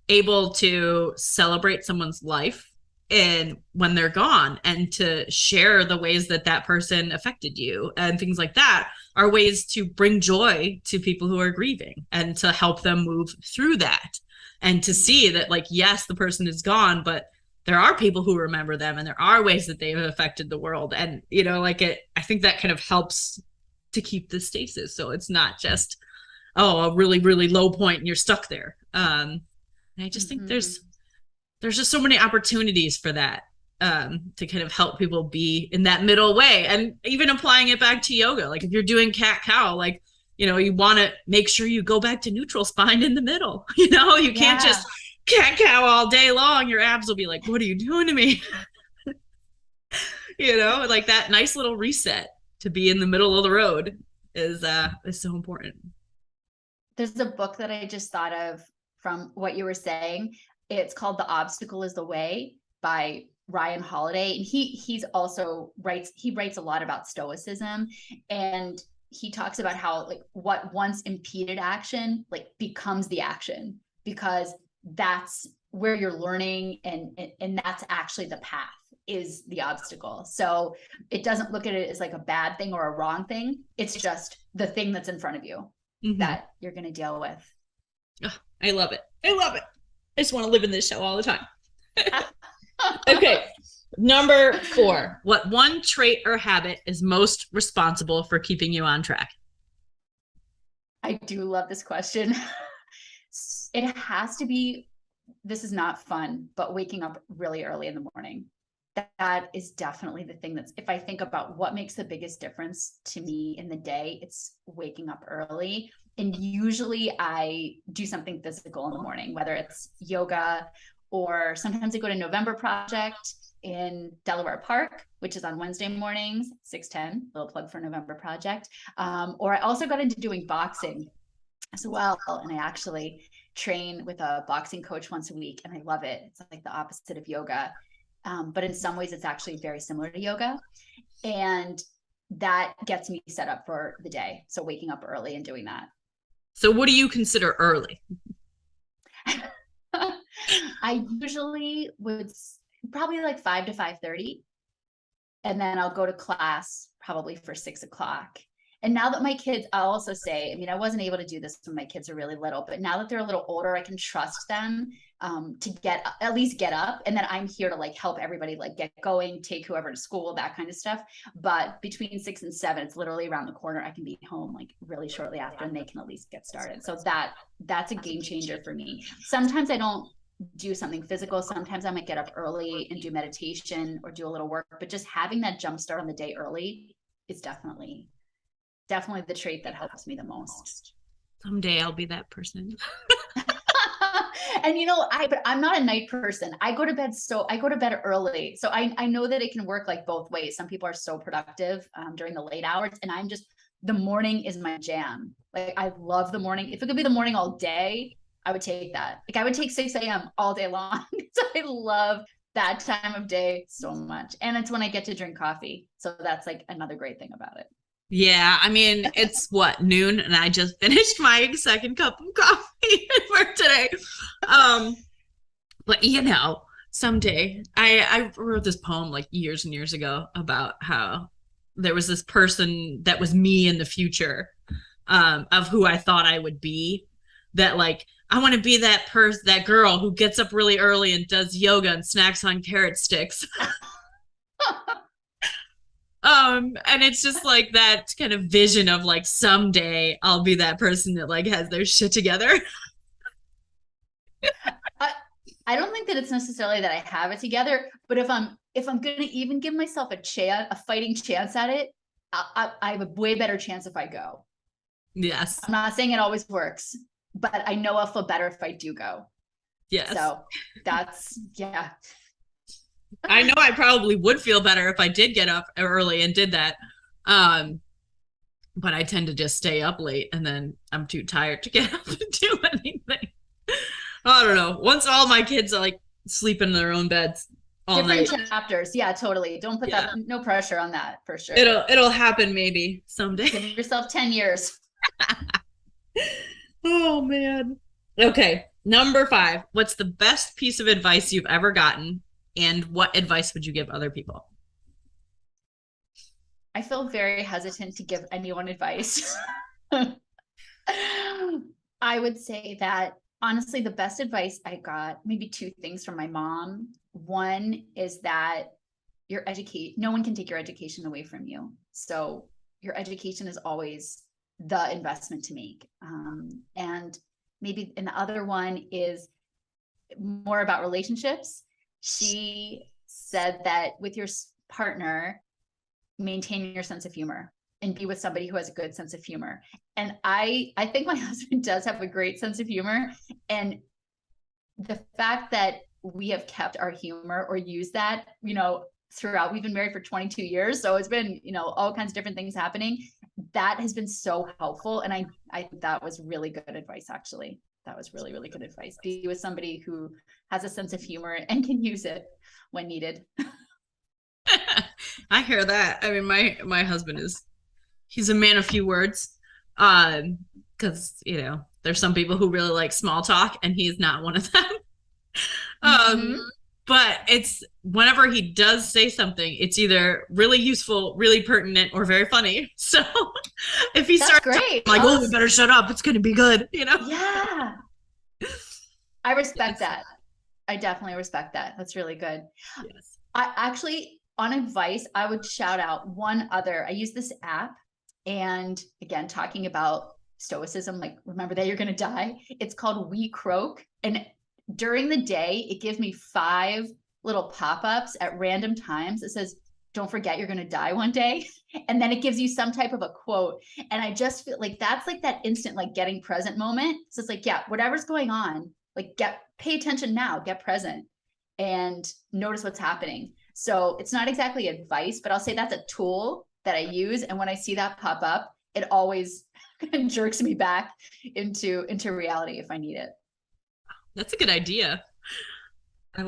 able to celebrate someone's life and when they're gone, and to share the ways that that person affected you and things like that, are ways to bring joy to people who are grieving and to help them move through that, and to see that, like, yes, the person is gone, but there are people who remember them, and there are ways that they've affected the world. And, I think that kind of helps to keep the stasis. So it's not just, a really, really low point and you're stuck there. And I just think there's just so many opportunities for that, to kind of help people be in that middle way. And even applying it back to yoga, like if you're doing cat-cow, like, you want to make sure you go back to neutral spine in the middle. You can't just cat-cow all day long. Your abs will be like, what are you doing to me? Like that nice little reset to be in the middle of the road is so important. There's a book that I just thought of from what you were saying. It's called The Obstacle is the Way by Ryan Holiday. And he writes a lot about stoicism, and he talks about how, like, what once impeded action, like, becomes the action, because that's where you're learning, and that's actually the path, is the obstacle. So it doesn't look at it as like a bad thing or a wrong thing. It's just the thing that's in front of you that you're going to deal with. Oh, I love it. I just want to live in this show all the time. Okay. Number 4, what one trait or habit is most responsible for keeping you on track? I do love this question. It has to be, this is not fun, but waking up really early in the morning. That is definitely the thing if I think about what makes the biggest difference to me in the day, it's waking up early. And usually I do something physical in the morning, whether it's yoga, or sometimes I go to November Project in Delaware Park, which is on Wednesday mornings, 6:10, little plug for November Project. Or I also got into doing boxing as well. And I actually train with a boxing coach once a week, and I love it. It's like the opposite of yoga. But in some ways it's actually very similar to yoga. And that gets me set up for the day. So waking up early and doing that. So what do you consider early? I usually would probably like 5 to 5:30. And then I'll go to class probably for 6 o'clock. And now that my kids, I'll also say, I mean, I wasn't able to do this when my kids are really little, but now that they're a little older, I can trust them to at least get up. And then I'm here to like help everybody like get going, take whoever to school, that kind of stuff. But between 6 and 7, it's literally around the corner. I can be home like really shortly after, and they can at least get started. So that's a game changer for me. Sometimes I don't do something physical. Sometimes I might get up early and do meditation or do a little work, but just having that jump start on the day early is definitely the trait that helps me the most. Someday I'll be that person. And but I'm not a night person. I go to bed early. So I know that it can work like both ways. Some people are so productive during the late hours, and the morning is my jam. Like, I love the morning. If it could be the morning all day, I would take that. Like, I would take 6 a.m. all day long. So I love that time of day so much. And it's when I get to drink coffee. So that's like another great thing about it. Yeah, I mean, it's noon, and I just finished my second cup of coffee for today. But someday I wrote this poem like years and years ago about how there was this person that was me in the future, of who I thought I would be, that like, I want to be that girl who gets up really early and does yoga and snacks on carrot sticks. And it's just like that kind of vision of like, someday I'll be that person that like has their shit together. I don't think think that it's necessarily that I have it together, but if I'm going to even give myself a fighting chance at it, I have a way better chance if I go. Yes. I'm not saying it always works, but I know I'll feel better if I do go. Yes. So that's, yeah. I know I probably would feel better if I did get up early and did that. But I tend to just stay up late and then I'm too tired to get up and do anything. I don't know. Once all my kids are like sleeping in their own beds all Different night. chapters. Yeah, totally. Don't put that, no pressure on that for sure. It'll happen maybe someday. Give yourself 10 years. Oh man. Okay. Number 5. What's the best piece of advice you've ever gotten? And what advice would you give other people? I feel very hesitant to give anyone advice. I would say that honestly, the best advice I got, maybe 2 things from my mom. One is that no one can take your education away from you. So your education is always the investment to make. And maybe the other one is more about relationships. She said that with your partner, maintain your sense of humor and be with somebody who has a good sense of humor. And I think my husband does have a great sense of humor. And the fact that we have kept our humor or used that, throughout, we've been married for 22 years. So it's been, all kinds of different things happening. That has been so helpful. And I think that was really good advice, actually. That was really, really good advice. Be with somebody who has a sense of humor and can use it when needed. I hear that. I mean, my husband he's a man of few words. Because, there's some people who really like small talk and he's not one of them. But it's whenever he does say something, it's either really useful, really pertinent, or very funny. So if he starts great. I'm like, we better shut up. It's going to be good, Yeah. I respect that. I definitely respect that. That's really good. Yes. I actually, on advice, I would shout out one other. I use this app, and again, talking about stoicism, like remember that you're going to die. It's called We Croak. And during the day, it gives me 5 little pop-ups at random times. It says, don't forget you're going to die one day. And then it gives you some type of a quote. And I just feel like that's like that instant, like getting present moment. So it's like, yeah, whatever's going on, like pay attention now, get present and notice what's happening. So it's not exactly advice, but I'll say that's a tool that I use. And when I see that pop up, it always jerks me back into reality if I need it. That's a good idea. I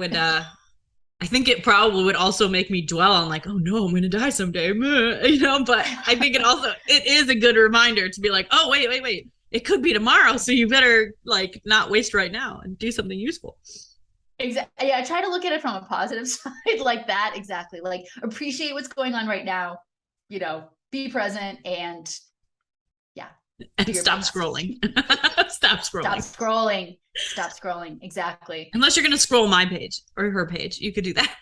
think it probably would also make me dwell on like, oh no, I'm going to die someday, but I think it is a good reminder to be like, oh, wait. It could be tomorrow. So you better like not waste right now and do something useful. Exactly. Yeah. I try to look at it from a positive side like that. Exactly. Like appreciate what's going on right now, be present and stop scrolling. Stop scrolling. Stop scrolling. Exactly. Unless you're going to scroll my page or her page, you could do that.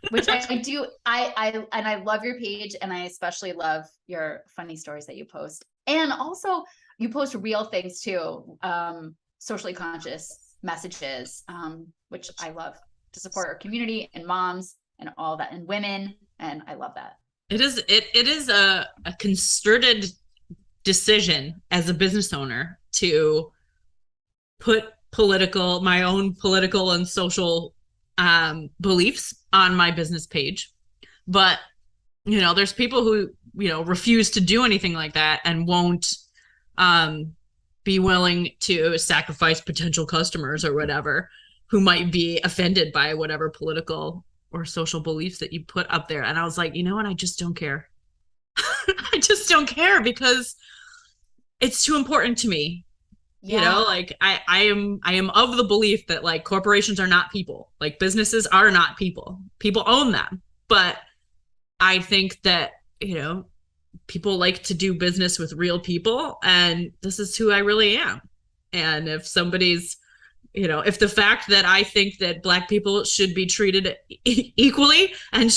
Which I do. I love your page, and I especially love your funny stories that you post. And also you post real things too, socially conscious messages, which I love to support our community and moms and all that and women. And I love that. It is a concerted decision as a business owner to put my own political and social beliefs on my business page. But, there's people who, refuse to do anything like that and won't be willing to sacrifice potential customers or whatever who might be offended by whatever political or social beliefs that you put up there. And I was like, you know what? I just don't care. I just don't care because it's too important to me. Yeah. Like I am of the belief that like corporations are not people, like businesses are not people own them. But I think that, people like to do business with real people, and this is who I really am. And if somebody's, if the fact that I think that Black people should be treated equally and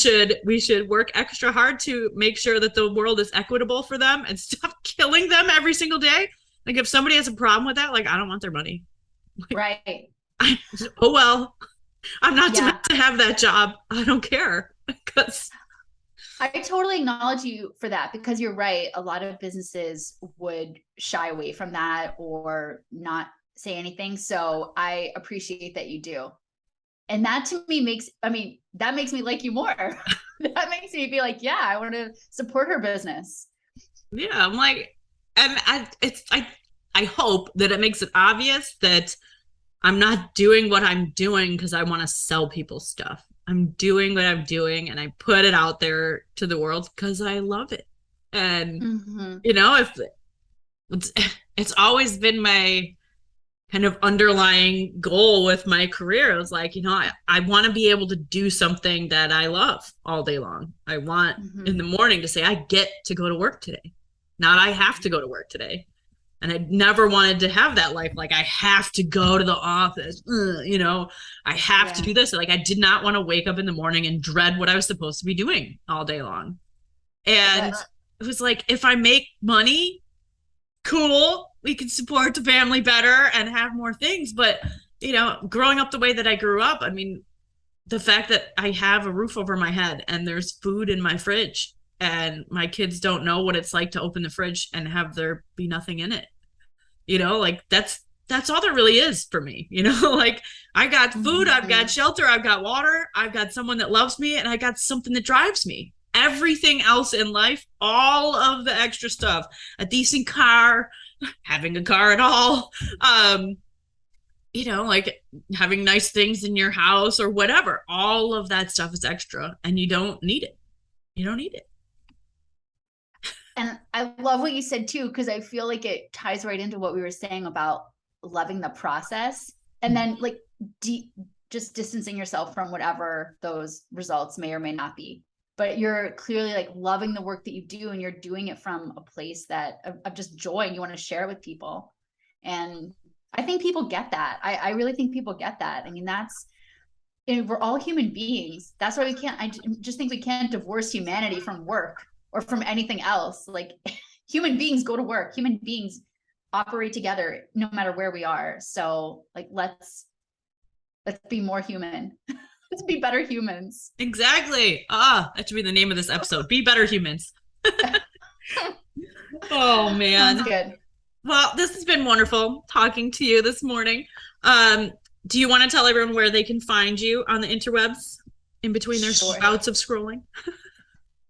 we should work extra hard to make sure that the world is equitable for them and stop killing them every single day. Like if somebody has a problem with that, like I don't want their money. Right. Oh, well, I'm not meant to have that job. I don't care. Because I totally acknowledge you for that, because you're right. A lot of businesses would shy away from that or not say anything. So I appreciate that you do. And that to me that makes me like you more. That makes me be like, yeah, I want to support her business. Yeah, I'm like, and I hope that it makes it obvious that I'm not doing what I'm doing because I want to sell people stuff. I'm doing what I'm doing and I put it out there to the world because I love it. And, you know, if it's always been my kind of underlying goal with my career. It was like, you know, I want to be able to do something that I love all day long. I want in the morning to say, I get to go to work today, not I have to go to work today. And I never wanted to have that life. Like I have to go to the office, you know, I have to do this. Like I did not want to wake up in the morning and dread what I was supposed to be doing all day long. And it was like, if I make money, cool, we can support the family better and have more things. But, you know, growing up the way that I grew up, I mean, the fact that I have a roof over my head and there's food in my fridge and my kids don't know what it's like to open the fridge and have there be nothing in it, you know, like that's all there really is for me, you know, like I got food, I've got shelter, I've got water, I've got someone that loves me, and I got something that drives me. Everything else in life, all of the extra stuff, a decent car, having a car at all, you know, like having nice things in your house or whatever, all of that stuff is extra and you don't need it. You don't need it. And I love what you said too, because I feel like it ties right into what we were saying about loving the process and then like just distancing yourself from whatever those results may or may not be. But you're clearly like loving the work that you do and you're doing it from a place that of just joy, and you want to share it with people. And I think people get that. I really think people get that. I mean, we're all human beings. That's why I just think we can't divorce humanity from work or from anything else. Like human beings go to work, human beings operate together no matter where we are. So like, let's be more human. Let's be better humans. Exactly. That should be the name of this episode. Be better humans. Oh man. Sounds good. Well, this has been wonderful talking to you this morning. Do you want to tell everyone where they can find you on the interwebs in between their bouts of scrolling?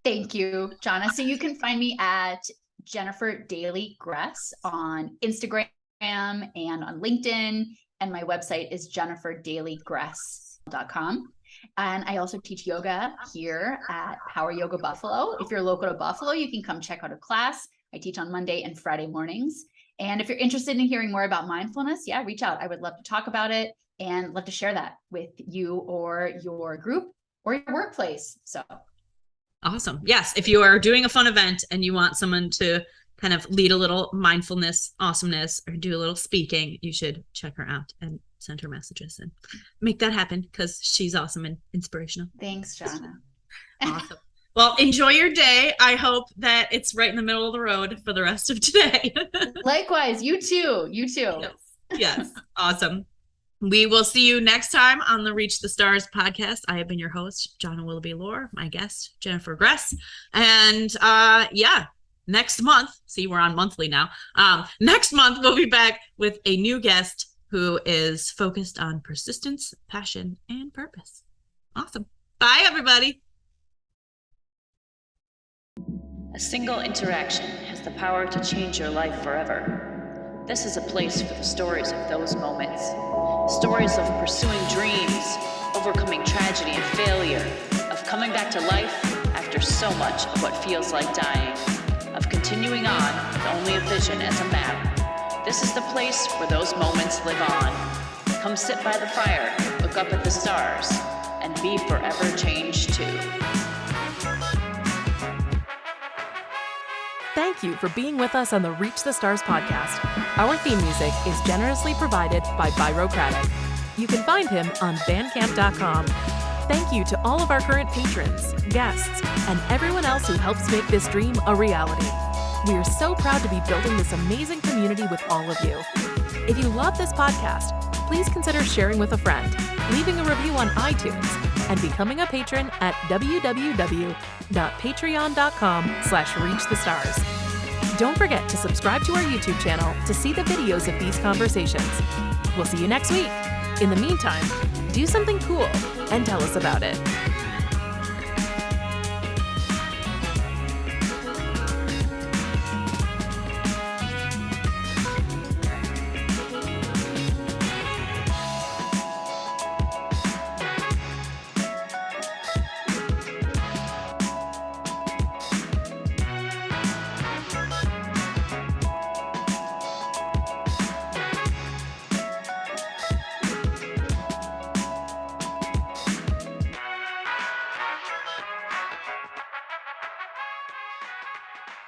Thank you, Jonna. So you can find me at Jennifer Daly Gress on Instagram and on LinkedIn. And my website is jenniferdailygress.com. And I also teach yoga here at Power Yoga Buffalo. If you're local to Buffalo, you can come check out a class. I teach on Monday and Friday mornings. And if you're interested in hearing more about mindfulness, reach out. I would love to talk about it and love to share that with you or your group or your workplace. So awesome. Yes. If you are doing a fun event and you want someone to kind of lead a little mindfulness awesomeness or do a little speaking, you should check her out and send her messages and make that happen because she's awesome and inspirational. Thanks, Jonna. Awesome. Well, enjoy your day. I hope that it's right in the middle of the road for the rest of today. Likewise, you too. Yes. Awesome. We will see you next time on the Reach the Stars podcast. I have been your host, Jonna Willoughby-Lohr, my guest, Jennifer Gress. And next month, see, we're on monthly now. Next month, we'll be back with a new guest who is focused on persistence, passion, and purpose. Awesome. Bye, everybody. A single interaction has the power to change your life forever. This is a place for the stories of those moments. Stories of pursuing dreams, overcoming tragedy and failure, of coming back to life after so much of what feels like dying, of continuing on with only a vision as a map. This is the place where those moments live on. Come sit by the fire, look up at the stars, and be forever changed too. Thank you for being with us on the Reach the Stars podcast. Our theme music is generously provided by Byrocratic. You can find him on bandcamp.com. Thank you to all of our current patrons, guests, and everyone else who helps make this dream a reality. We are so proud to be building this amazing community with all of you. If you love this podcast, please consider sharing with a friend, leaving a review on iTunes, and becoming a patron at www.patreon.com/reachthestars. Don't forget to subscribe to our YouTube channel to see the videos of these conversations. We'll see you next week. In the meantime, do something cool and tell us about it.